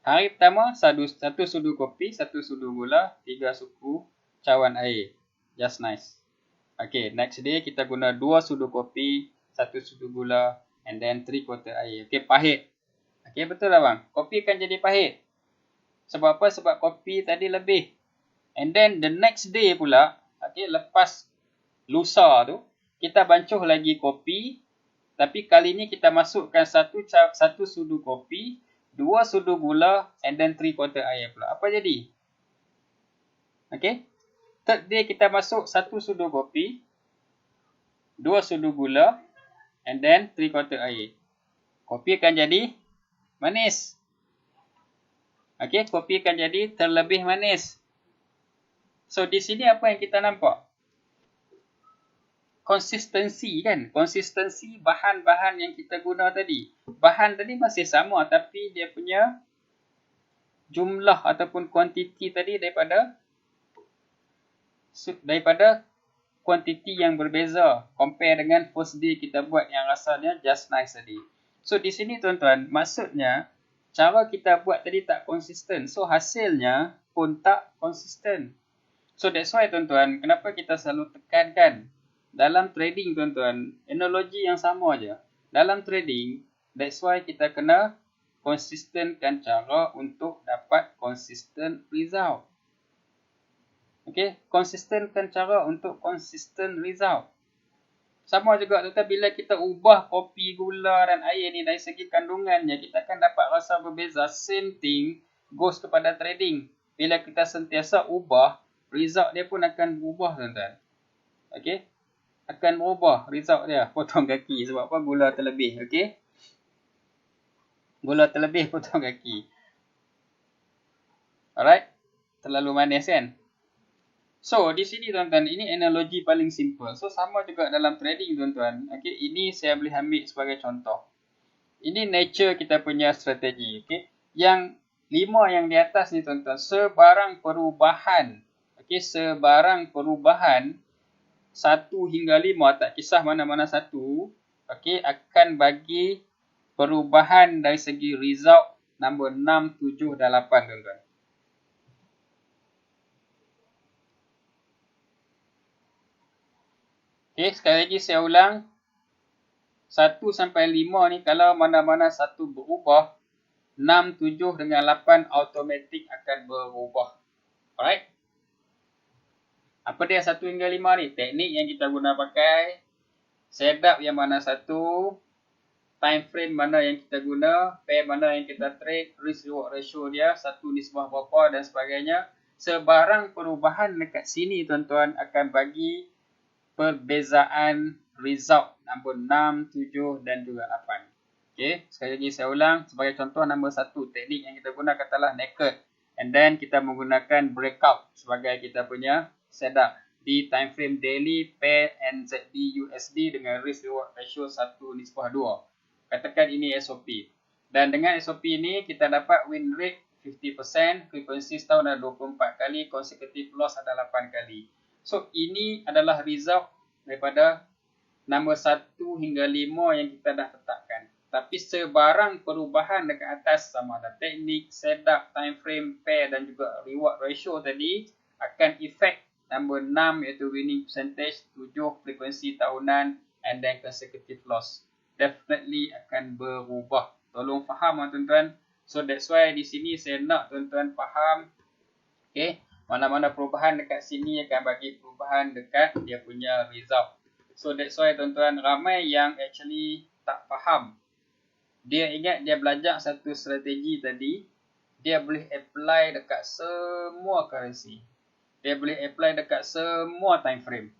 Hari pertama, satu sudu kopi, 1 sudu gula, 3 suku cawan air. Just nice. Okay, next day kita guna 2 sudu kopi, 1 sudu gula, and then 3/4 air. Okay, pahit. Okay, betul lah bang. Kopi akan jadi pahit. Sebab apa? Sebab kopi tadi lebih. And then the next day pula, okay, lepas lusa tu, kita bancuh lagi kopi. Tapi kali ni kita masukkan satu sudu kopi, 2 sudu gula, and then 3/4 air pula. Apa jadi? Okay. Third day kita masuk 1 sudu kopi, 2 sudu gula, and then 3/4 air. Kopi akan jadi manis. Okay, kopi akan jadi terlebih manis. So, di sini apa yang kita nampak? Konsistensi kan? Konsistensi bahan-bahan yang kita guna tadi. Bahan tadi masih sama, tapi dia punya jumlah ataupun kuantiti tadi daripada kuantiti yang berbeza. Compare dengan first day kita buat yang rasanya just nice tadi. So, di sini tuan-tuan, maksudnya cara kita buat tadi tak konsisten. So, hasilnya pun tak konsisten. So, that's why tuan-tuan, kenapa kita selalu tekankan dalam trading tuan-tuan, analogi yang sama aja. Dalam trading, that's why kita kena konsistenkan cara untuk dapat consistent result. Okay, konsistenkan cara untuk consistent result. Sama juga tuan-tuan, bila kita ubah kopi, gula dan air ni dari segi kandungannya, kita akan dapat rasa berbeza. Same thing goes kepada trading. Bila kita sentiasa ubah, result dia pun akan berubah tuan-tuan. Okay, akan berubah result dia. Potong kaki sebab apa? Gula terlebih. Okay, gula terlebih, potong kaki. Alright, terlalu manis kan? So, di sini tuan-tuan, ini analogi paling simple. So, sama juga dalam trading tuan-tuan. Okay, ini saya boleh ambil sebagai contoh. Ini nature kita punya strategi. Okay, yang 5 yang di atas ni tuan-tuan, sebarang perubahan. Okay, sebarang perubahan 1 hingga 5, tak kisah mana-mana satu. Okay, akan bagi perubahan dari segi result nombor 6, 7 dan 8 tuan-tuan. Okay, sekali lagi saya ulang. 1 sampai 5 ni kalau mana-mana satu berubah, 6, 7 dengan 8 automatik akan berubah. Alright. Apa dia 1 hingga 5 ni? Teknik yang kita guna pakai, setup yang mana satu, time frame mana yang kita guna, pair mana yang kita trade, risk reward ratio dia, 1:berapa dan sebagainya. Sebarang perubahan dekat sini tuan-tuan akan bagi perbezaan result nombor 6, 7 dan juga 8. Okay, sekali lagi saya ulang. Sebagai contoh nombor 1, teknik yang kita guna katalah naked. And then kita menggunakan breakout sebagai kita punya setup di time frame daily, pair NZD USD dengan risk reward ratio 1:2. Katakan ini SOP. Dan dengan SOP ini kita dapat win rate 50%, frequency setahun ada 24 kali, consecutive loss ada 8 kali. So, ini adalah result daripada nombor 1 hingga 5 yang kita dah tetapkan. Tapi sebarang perubahan dekat atas sama ada teknik, setup, time frame, pair dan juga reward ratio tadi akan efek nombor 6 iaitu winning percentage, 7 frekuensi tahunan and then consecutive loss. Definitely akan berubah. Tolong faham tuan-tuan. So that's why di sini saya nak tuan-tuan faham. Okay. Mana-mana perubahan dekat sini akan bagi perubahan dekat dia punya result. So that's why tuan-tuan, ramai yang actually tak faham. Dia ingat dia belajar satu strategi tadi, dia boleh apply dekat semua currency. Dia boleh apply dekat semua time frame.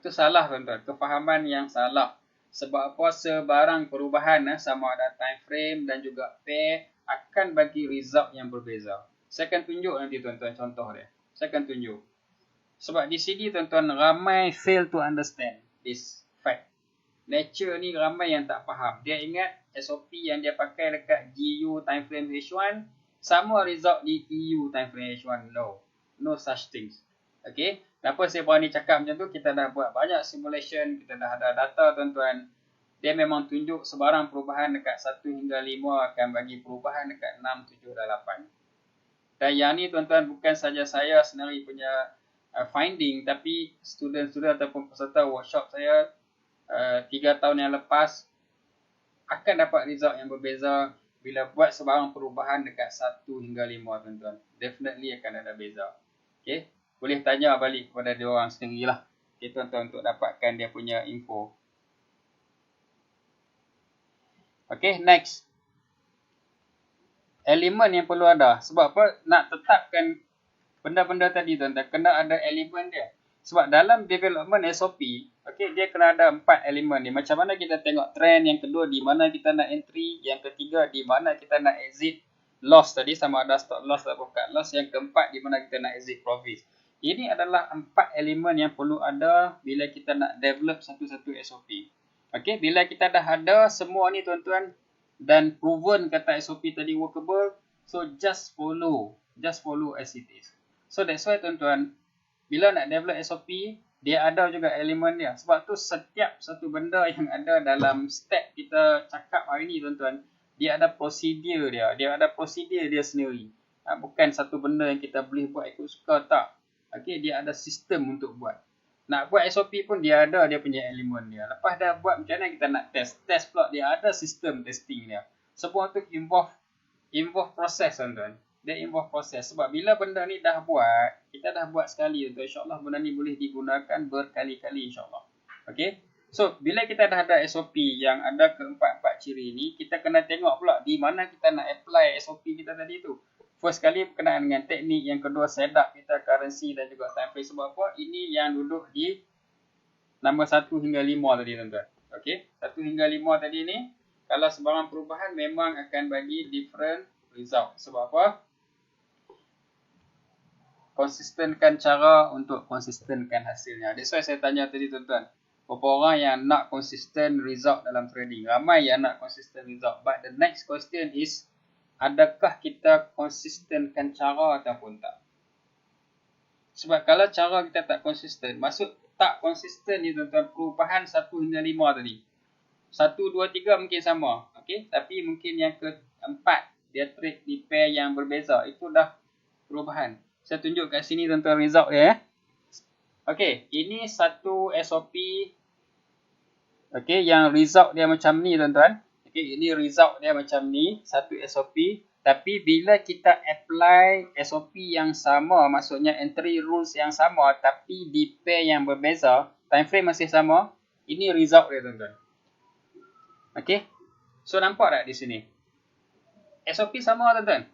Itu salah tuan-tuan, kefahaman yang salah. Sebab apa? Sebarang perubahan sama ada time frame dan juga pair akan bagi result yang berbeza. Saya akan tunjuk nanti tuan-tuan contoh dia. Saya akan tunjuk. Sebab di sini tuan-tuan ramai fail to understand this fact. Nature ni ramai yang tak faham. Dia ingat SOP yang dia pakai dekat GU time frame H1 sama result di EU time frame H1. No. No such things. Okay. Kenapa saya berani cakap macam tu? Kita dah buat banyak simulation, kita dah ada data tuan-tuan. Dia memang tunjuk sebarang perubahan dekat 1 hingga 5 akan bagi perubahan dekat 6, 7 dan 8. Dan yang ni tuan-tuan bukan saja saya sendiri punya finding, tapi student-student ataupun peserta workshop saya 3 tahun yang lepas akan dapat result yang berbeza bila buat sebarang perubahan dekat 1 hingga 5 tuan-tuan. Definitely akan ada beza. Okay. Boleh tanya balik kepada dia orang sendirilah. Okay tuan-tuan, untuk dapatkan dia punya info. Okay, next. Elemen yang perlu ada. Sebab apa? Nak tetapkan benda-benda tadi tuan-tuan, kena ada elemen dia. Sebab dalam development SOP, okay, dia kena ada 4 elemen ni. Macam mana kita tengok trend, yang kedua di mana kita nak entry, yang ketiga di mana kita nak exit loss tadi, sama ada stop loss atau cut loss, yang keempat di mana kita nak exit profit. Ini adalah 4 elemen yang perlu ada bila kita nak develop satu-satu SOP. Okay, bila kita dah ada semua ni tuan-tuan dan proven kata SOP tadi workable, so just follow as it is. So that's why tuan-tuan, bila nak develop SOP, dia ada juga elemen dia. Sebab tu setiap satu benda yang ada dalam step kita cakap hari ni tuan-tuan, dia ada prosedur dia. Dia ada prosedur dia sendiri. Bukan satu benda yang kita boleh buat ikut suka, tak. Okay, dia ada sistem untuk buat. Nak buat SOP pun dia ada dia punya elemen dia. Lepas dah buat, macam mana kita nak test? Test pula dia ada sistem testing dia. Semua tu involve proses tuan-tuan. Dia involve proses. Sebab bila benda ni dah buat, kita dah buat sekali tu, insyaAllah benda ni boleh digunakan berkali-kali insyaAllah. Okay. So, bila kita dah ada SOP yang ada keempat-empat ciri ni, kita kena tengok pula di mana kita nak apply SOP kita tadi tu. First kali berkenaan dengan teknik, yang kedua setup kita, currency dan juga time frame. Sebab apa? Ini yang duduk di nombor 1 hingga 5 tadi tuan-tuan. Okay. 1 hingga 5 tadi ni, kalau sebarang perubahan memang akan bagi different result. Sebab apa? Konsistenkan cara untuk konsistenkan hasilnya. That's why saya tanya tadi tuan-tuan. Berapa orang yang nak consistent result dalam trading? Ramai yang nak consistent result. But the next question is, adakah kita konsistenkan cara ataupun tak? Sebab kalau cara kita tak konsisten, maksud tak konsisten ni tuan-tuan, perubahan 1 hingga 5 tadi. 1, 2, 3 mungkin sama. Okay? Tapi mungkin yang keempat, dia trade di pair yang berbeza. Itu dah perubahan. Saya tunjuk kat sini tuan-tuan result dia. Okay, ini satu SOP. Okay, yang result dia macam ni tuan-tuan. Okay, ini result dia macam ni, satu SOP. Tapi bila kita apply SOP yang sama, maksudnya entry rules yang sama, tapi di pair yang berbeza, time frame masih sama, ini result dia tuan-tuan. Okay, so nampak tak di sini? SOP sama tuan-tuan.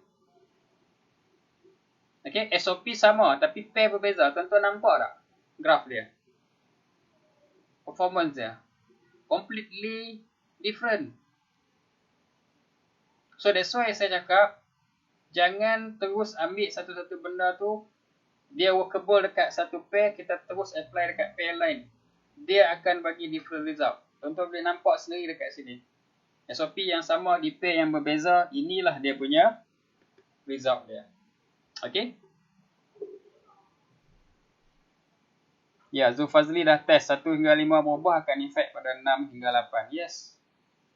Okay, SOP sama tapi pair berbeza. Tuan-tuan nampak tak graf dia? Performance dia completely different. So that's why saya cakap, jangan terus ambil satu-satu benda tu, dia workable dekat satu pair, kita terus apply dekat pair lain. Dia akan bagi different result. Tuan-tuan boleh nampak sendiri dekat sini. SOP yang sama di pair yang berbeza, inilah dia punya result dia. Okay. Ya, Zulfazli dah test 1 hingga 5 berubah akan efek pada 6 hingga 8. Yes.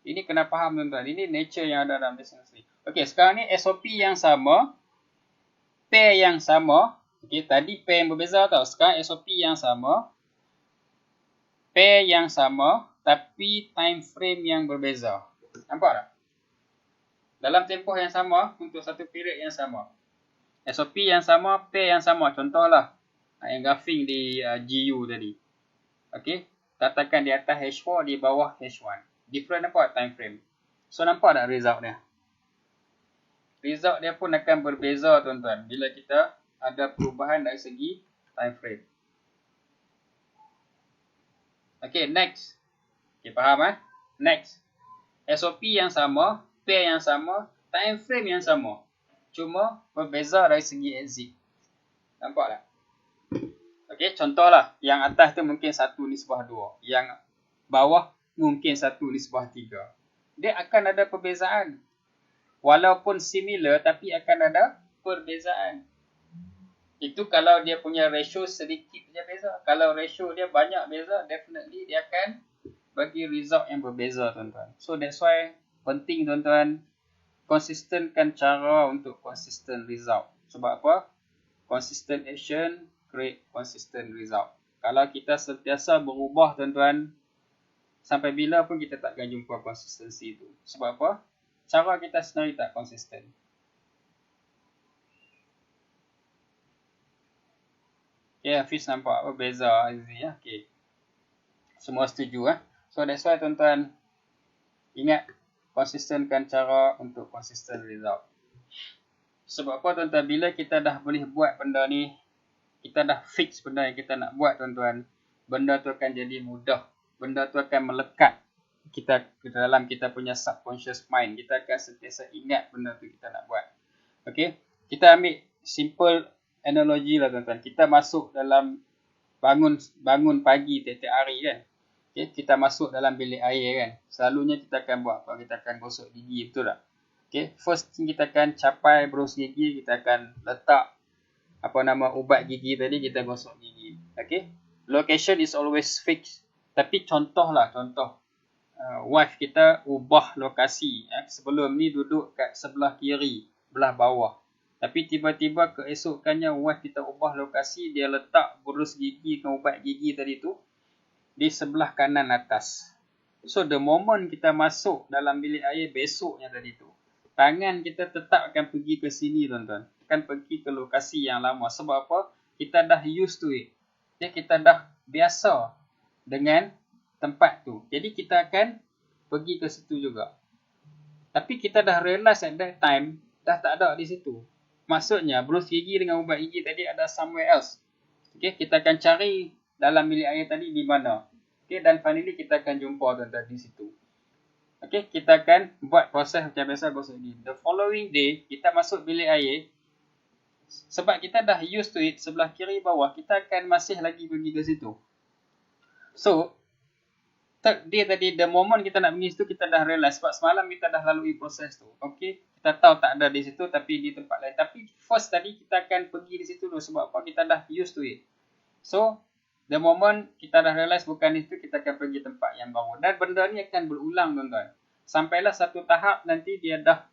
Ini kena faham tuan-tuan. Ini nature yang ada dalam business ni. Okay, sekarang ni SOP yang sama, pair yang sama. Okay, tadi pair yang berbeza tau. Sekarang SOP yang sama, pair yang sama, tapi time frame yang berbeza. Nampak tak? Dalam tempoh yang sama, untuk satu period yang sama. SOP yang sama, pair yang sama. Contohlah, yang graphing di GU tadi. Okay, katakan di atas H4, di bawah H1. Different apa? Time frame. So, nampak tak result dia? Result dia pun akan berbeza tuan-tuan bila kita ada perubahan dari segi time frame. Okay, next. Okay, faham Next. SOP yang sama, pair yang sama, time frame yang sama. Cuma berbeza dari segi exit. Nampak tak? Okay, contohlah. Yang atas tu mungkin 1:2. Yang bawah mungkin 1:3. Dia akan ada perbezaan. Walaupun similar, tapi akan ada perbezaan. Itu kalau dia punya ratio sedikit je beza. Kalau ratio dia banyak beza, definitely dia akan bagi result yang berbeza, tuan-tuan. So that's why penting, tuan-tuan, konsistentkan cara untuk consistent result. Sebab apa? Consistent action create consistent result. Kalau kita sentiasa berubah, tuan-tuan, sampai bila pun kita takkan jumpa konsistensi itu. Sebab apa? Cara kita sendiri tak konsisten. Okay, Hafiz nampak apa beza Azizi ya? Okay. Semua setuju eh? So that's why, tuan-tuan, ingat konsistenkan cara untuk consistent result. Sebab apa, tuan-tuan? Bila kita dah boleh buat benda ni, kita dah fix benda yang kita nak buat, tuan-tuan, benda tu akan jadi mudah. Benda tu akan melekat kita ke dalam kita punya subconscious mind. Kita akan sentiasa ingat benda tu kita nak buat. Okay? Kita ambil simple analogi lah, tuan-tuan. Kita masuk dalam bangun pagi tiap-tiap hari kan. Okay? Kita masuk dalam bilik air kan. Selalunya kita akan buat apa? Kita akan gosok gigi, betul tak? Okay? First thing kita akan capai berus gigi, kita akan letak ubat gigi tadi, kita gosok gigi. Okay? Location is always fixed. Tapi contoh wife kita ubah lokasi. Sebelum ni duduk kat sebelah kiri, belah bawah. Tapi tiba-tiba keesokannya wife kita ubah lokasi, dia letak berus gigi dengan ubat gigi tadi tu di sebelah kanan atas. So the moment kita masuk dalam bilik air besoknya tadi tu, tangan kita tetap akan pergi ke sini, tuan-tuan. Akan pergi ke lokasi yang lama. Sebab apa? Kita dah used to it. Kita dah biasa dengan tempat tu. Jadi kita akan pergi ke situ juga. Tapi kita dah realize at that time, dah tak ada di situ. Maksudnya, berus gigi dengan ubat gigi tadi ada somewhere else. Okay, kita akan cari dalam bilik air tadi di mana. Okay, dan finally kita akan jumpa, tuan-tuan, di situ. Okay, kita akan buat proses macam biasa gosok gigi. The following day, kita masuk bilik air. Sebab kita dah used to it, sebelah kiri bawah, kita akan masih lagi pergi ke situ. So, dia tadi, the moment kita nak pergi situ, kita dah realize. Sebab semalam kita dah lalui proses tu. Okay, kita tahu tak ada di situ, tapi di tempat lain. Tapi first tadi, kita akan pergi di situ dulu. Sebab apa? Kita dah used to it. So, the moment kita dah realize bukan di situ, kita akan pergi tempat yang baru. Dan benda ni akan berulang, tuan-tuan. Sampailah satu tahap, nanti dia dah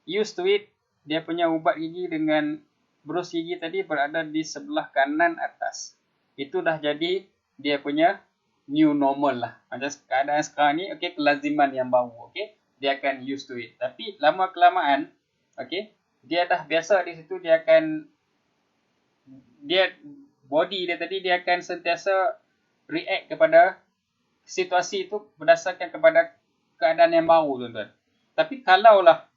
used to it. Dia punya ubat gigi dengan berus gigi tadi berada di sebelah kanan atas. Itu dah jadi dia punya new normal lah. Macam keadaan sekarang ni, okay, kelaziman yang baru. Okay, dia akan used to it. Tapi lama kelamaan, okay, dia dah biasa di situ, body dia tadi, dia akan sentiasa react kepada situasi itu berdasarkan kepada keadaan yang baru, tuan-tuan. Tapi kalaulah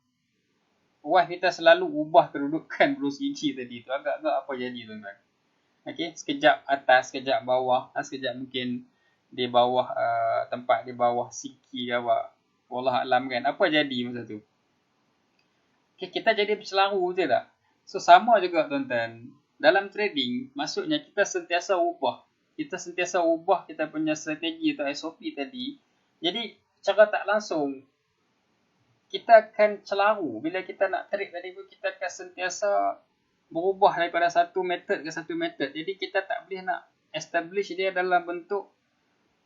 wife kita selalu ubah kedudukan berus gigi tadi tu, agak-agak apa jadi, tuan-tuan. Okay, sekejap atas, sekejap bawah, sekejap mungkin di bawah tempat di bawah siki ke apa, wallah alam kan, apa jadi masa tu. Okay, kita jadi bercelaru je tak? So sama juga, tuan-tuan, dalam trading, maksudnya kita sentiasa ubah. Kita sentiasa ubah kita punya strategi atau SOP tadi. Jadi secara tak langsung kita akan celaru. Bila kita nak trade tadi pun, kita akan sentiasa berubah daripada satu method ke satu method. Jadi kita tak boleh nak establish dia dalam bentuk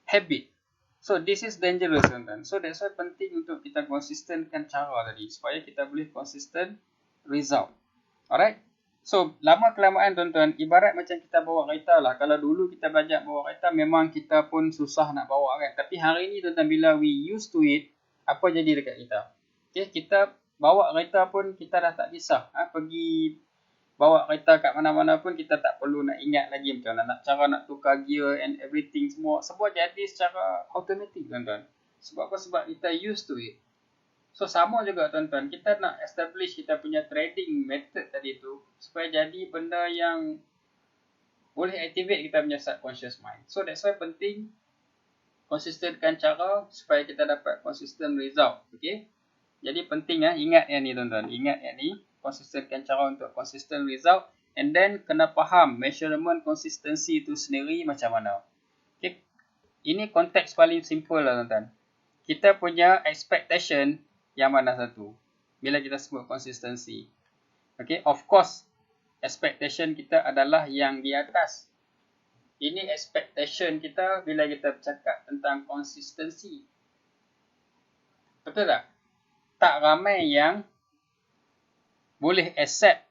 habit. So this is dangerous, tuan-tuan. So that's why penting untuk kita konsistenkan cara tadi, supaya kita boleh consistent result. Alright. So lama kelamaan, tuan-tuan, ibarat macam kita bawa kereta lah. Kalau dulu kita belajar bawa kereta, memang kita pun susah nak bawa kan. Tapi hari ni, tuan-tuan, bila we used to it, apa jadi dekat kita? Okay, kita bawa kereta pun kita dah tak kisah. Pergi bawa kereta kat mana-mana pun kita tak perlu nak ingat lagi macam mana cara nak tukar gear and everything, semua jadi secara automatic, tuan-tuan. Sebab apa? Sebab kita used to it. So sama juga, tuan-tuan, kita nak establish kita punya trading method tadi tu supaya jadi benda yang boleh activate kita punya subconscious mind. So that's why penting konsistentkan cara supaya kita dapat consistent result. Okay, jadi penting ingat yang ni, tuan-tuan. Ingat yang ni, konsistentkan cara untuk consistent result, and then kena faham measurement consistency itu sendiri macam mana. Okay, ini konteks paling simple lah, tuan-tuan. Kita punya expectation yang mana satu bila kita sebut consistency. Okay, of course expectation kita adalah yang di atas. Ini expectation kita bila kita bercakap tentang konsistensi. Betul tak? Tak ramai yang boleh accept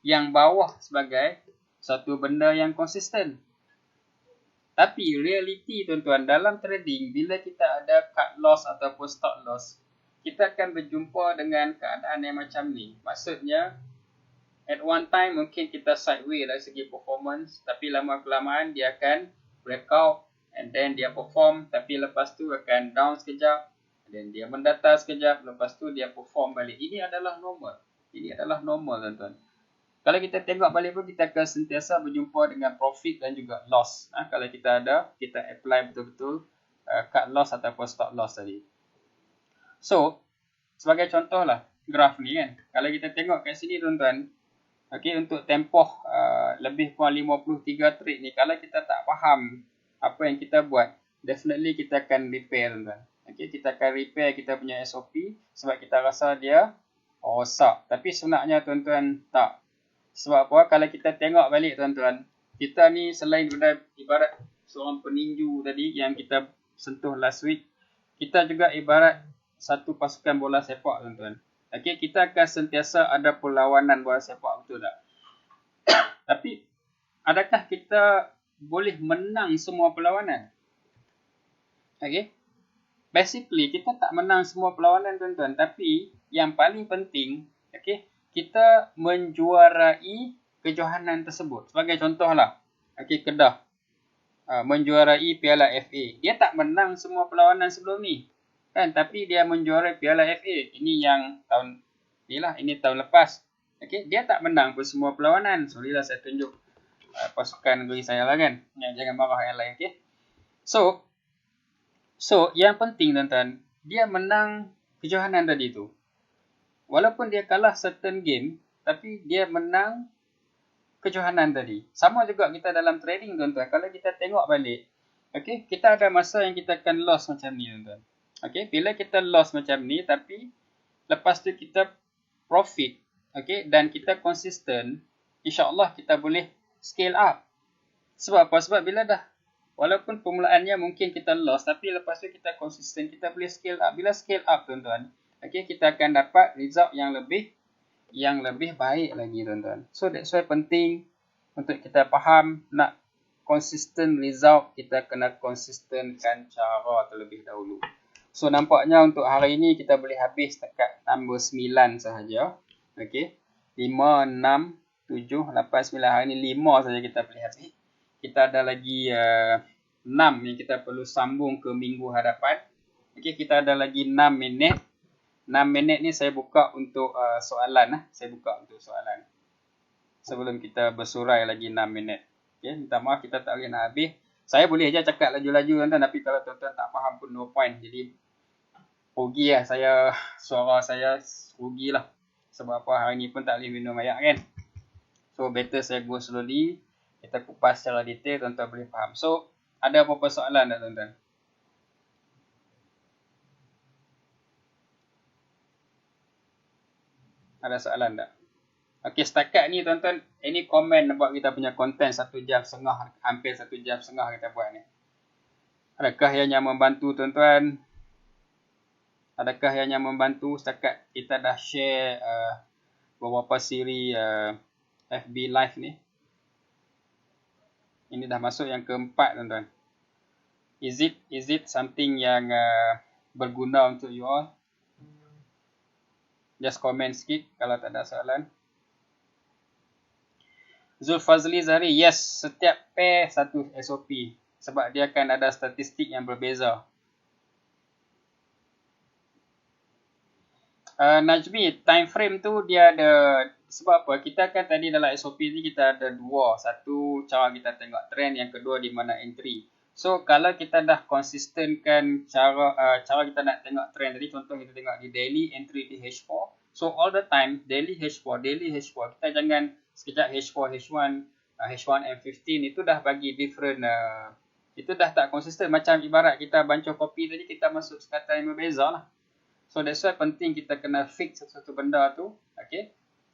yang bawah sebagai satu benda yang konsisten. Tapi realiti tuan-tuan, dalam trading, bila kita ada cut loss ataupun stop loss, kita akan berjumpa dengan keadaan yang macam ni. Maksudnya, at one time mungkin kita sideways dari segi performance, tapi lama-kelamaan dia akan breakout and then dia perform, tapi lepas tu akan down sekejap, dan dia mendata sekejap, lepas tu dia perform balik. Ini adalah normal. Ini adalah normal tuan-tuan. Kalau kita tengok balik pun, kita akan sentiasa berjumpa dengan profit dan juga loss. Kalau kita apply betul-betul cut loss ataupun stop loss tadi. So, sebagai contoh lah, graf ni kan. Kalau kita tengok kat sini tuan-tuan, okay, untuk tempoh lebih kurang 53 trade ni, kalau kita tak faham apa yang kita buat, definitely kita akan repair tuan-tuan. Okay, kita akan repair kita punya SOP sebab kita rasa dia rosak. Tapi sebenarnya tuan-tuan tak. Sebab apa? Kalau kita tengok balik tuan-tuan, kita ni selain ibarat seorang peninju tadi yang kita sentuh last week, kita juga ibarat satu pasukan bola sepak tuan-tuan. Okay, kita akan sentiasa ada perlawanan bola sepak, betul tak? Tapi, adakah kita boleh menang semua perlawanan? Okay? Basically, kita tak menang semua perlawanan tuan-tuan. Tapi, yang paling penting, okay, kita menjuarai kejohanan tersebut. Sebagai contoh lah, okay, Kedah menjuarai Piala FA. Dia tak menang semua perlawanan sebelum ni, kan? Tapi dia menjuarai Piala FA. Ini yang ini tahun lepas. Okay, dia tak menang pun semua perlawanan. Sorry lah saya tunjuk pasukan negeri saya lah kan. Jangan marah yang lain, okay? So yang penting tuan-tuan, dia menang kejohanan tadi tu. Walaupun dia kalah certain game, tapi dia menang kejohanan tadi. Sama juga kita dalam trading tuan-tuan. Kalau kita tengok balik, okay, kita ada masa yang kita akan loss macam ni tuan-tuan. Okay, bila kita loss macam ni, tapi lepas tu kita profit, okay, dan kita konsisten, insyaAllah kita boleh scale up. Sebab apa? Sebab bila dah, walaupun permulaannya mungkin kita loss, tapi lepas tu kita konsisten, kita boleh scale up. Bila scale up tuan-tuan, okay, kita akan dapat result yang lebih baik lagi tuan-tuan. So that's why penting untuk kita faham, nak consistent result, kita kena konsistenkan cara terlebih dahulu. So nampaknya untuk hari ini kita boleh habis dekat nombor 9 sahaja. Okay, 5, 6, 7, 8, 9. Hari ini 5 sahaja kita boleh habis. Kita ada lagi 6 yang kita perlu sambung ke minggu hadapan. Okay, kita ada lagi 6 minit. 6 minit ni saya buka untuk soalan. Saya buka untuk soalan. Sebelum kita bersurai lagi 6 minit. Okay, minta maaf kita tak boleh nak habis. Saya boleh je cakap laju-laju tuan-tuan. Tapi kalau tuan-tuan tak faham pun no point. Jadi rugi lah suara saya rugi lah. Sebab apa hari ni pun tak boleh minum air kan. So better saya go slowly. Kita kupas secara detail, tuan-tuan boleh faham. So ada apa-apa soalan tak tuan-tuan? Ada soalan tak? Okey, setakat ni tuan-tuan, ini komen buat kita punya konten 1 jam setengah, hampir 1 jam setengah kita buat ni. Adakah ianya membantu tuan-tuan? Adakah ianya membantu? Setakat kita dah share beberapa siri FB Live ni. Ini dah masuk yang keempat tuan-tuan. Is it something yang berguna untuk you all? Just comment sikit kalau tak ada soalan. Zulfazli Zahri, yes, setiap pair satu SOP. Sebab dia akan ada statistik yang berbeza. Najmi, time frame tu dia ada, sebab apa? Kita kan tadi dalam SOP ni kita ada dua. Satu, cara kita tengok trend. Yang kedua, di mana entry. So, kalau kita dah konsistenkan cara kita nak tengok trend tadi, contoh kita tengok di daily entry di H4. So, all the time, daily H4. Kita jangan sekejap H4, H1, H1 M15. Itu dah bagi different, itu dah tak konsisten. Macam ibarat kita bancuh kopi tadi, kita masuk sekatan yang berbeza lah. So, that's why penting kita kena fix satu benda tu. Okay.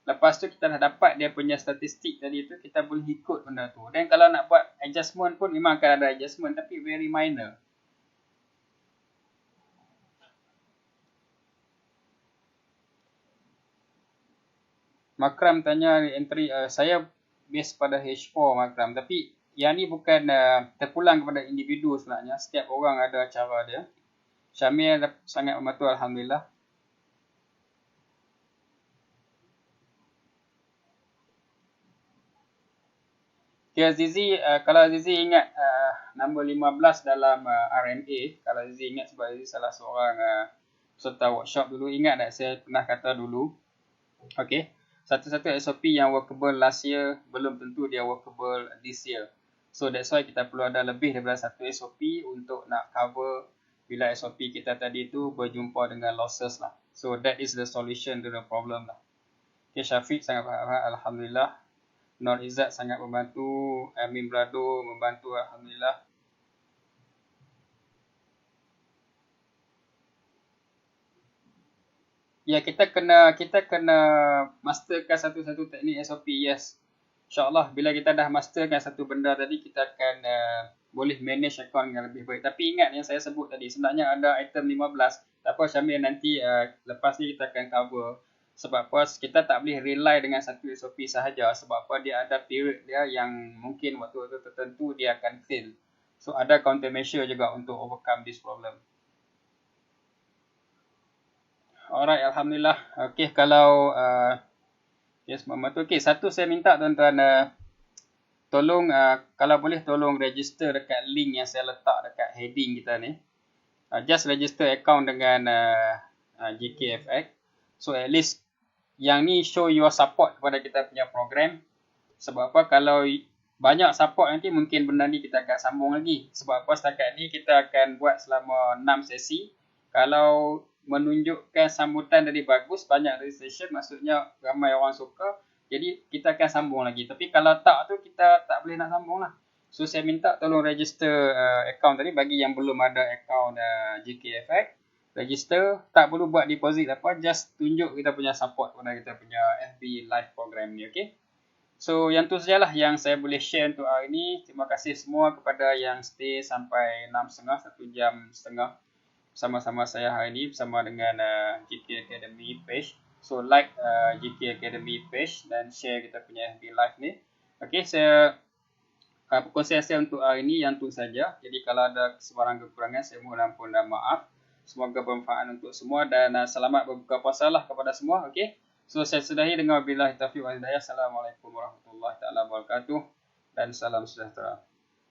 Lepas tu kita dah dapat dia punya statistik tadi tu, kita boleh ikut benda tu. Dan kalau nak buat adjustment pun memang akan ada adjustment tapi very minor. Makram tanya entry, saya base pada H4 Makram, tapi yang ni bukan terpulang kepada individu sebenarnya. Setiap orang ada cara dia. Syamil sangat membantu, Alhamdulillah. Okay, Zizi, kalau Zizi ingat nombor 15 dalam RMA, kalau Zizi ingat sebab Zizi salah seorang peserta workshop dulu, ingat tak saya pernah kata dulu, okay, satu-satu SOP yang workable last year belum tentu dia workable this year. So that's why kita perlu ada lebih daripada satu SOP untuk nak cover bila SOP kita tadi tu berjumpa dengan losses lah. So that is the solution to the problem lah. Okay, Syafiq sangat Alhamdulillah. Nur Izzat sangat membantu. Amin Brado membantu, Alhamdulillah. Ya, kita kena masterkan satu-satu teknik SOP, yes. InsyaAllah bila kita dah masterkan satu benda tadi, kita akan boleh manage account dengan lebih baik. Tapi ingat yang saya sebut tadi, sebenarnya ada item 15. Tak apa Syamil, nanti lepas ni kita akan cover. Sebab apa, kita tak boleh rely dengan satu SOP sahaja. Sebab apa, dia ada period dia yang mungkin waktu-waktu tertentu dia akan fail. So ada countermeasure juga untuk overcome this problem. Alright, Alhamdulillah. Okay, kalau yes, membantu. Okay, satu saya minta tuan-tuan, tolong kalau boleh tolong register dekat link yang saya letak dekat heading kita ni. Just register account dengan GKFX. So at least yang ni show your support kepada kita punya program. Sebab apa, kalau banyak support nanti mungkin benda ni kita akan sambung lagi. Sebab apa, setakat ni kita akan buat selama 6 sesi. Kalau menunjukkan sambutan dari bagus, banyak registration, maksudnya ramai orang suka, jadi kita akan sambung lagi. Tapi kalau tak tu, kita tak boleh nak sambung lah. So saya minta tolong register account tadi bagi yang belum ada account GKFX. Register, tak perlu buat deposit apa, just tunjuk kita punya support pada kita punya FB live program ni, okay? So yang tu sajalah yang saya boleh share untuk hari ni. Terima kasih semua kepada yang stay sampai 6.30, 1 jam setengah bersama-sama saya hari ini bersama dengan GK Academy page. So like GK Academy page dan share kita punya FB live ni. Okay, saya perkongsian saya untuk hari ini yang tu saja. Jadi kalau ada sebarang kekurangan, saya mohon ampun dan maaf. Semoga bermanfaat untuk semua dan selamat berbuka puasa lah kepada semua. Okay, so saya sudahi dengan wabillahi taufiq wal hidayah. Assalamualaikum warahmatullahi wabarakatuh dan salam sejahtera.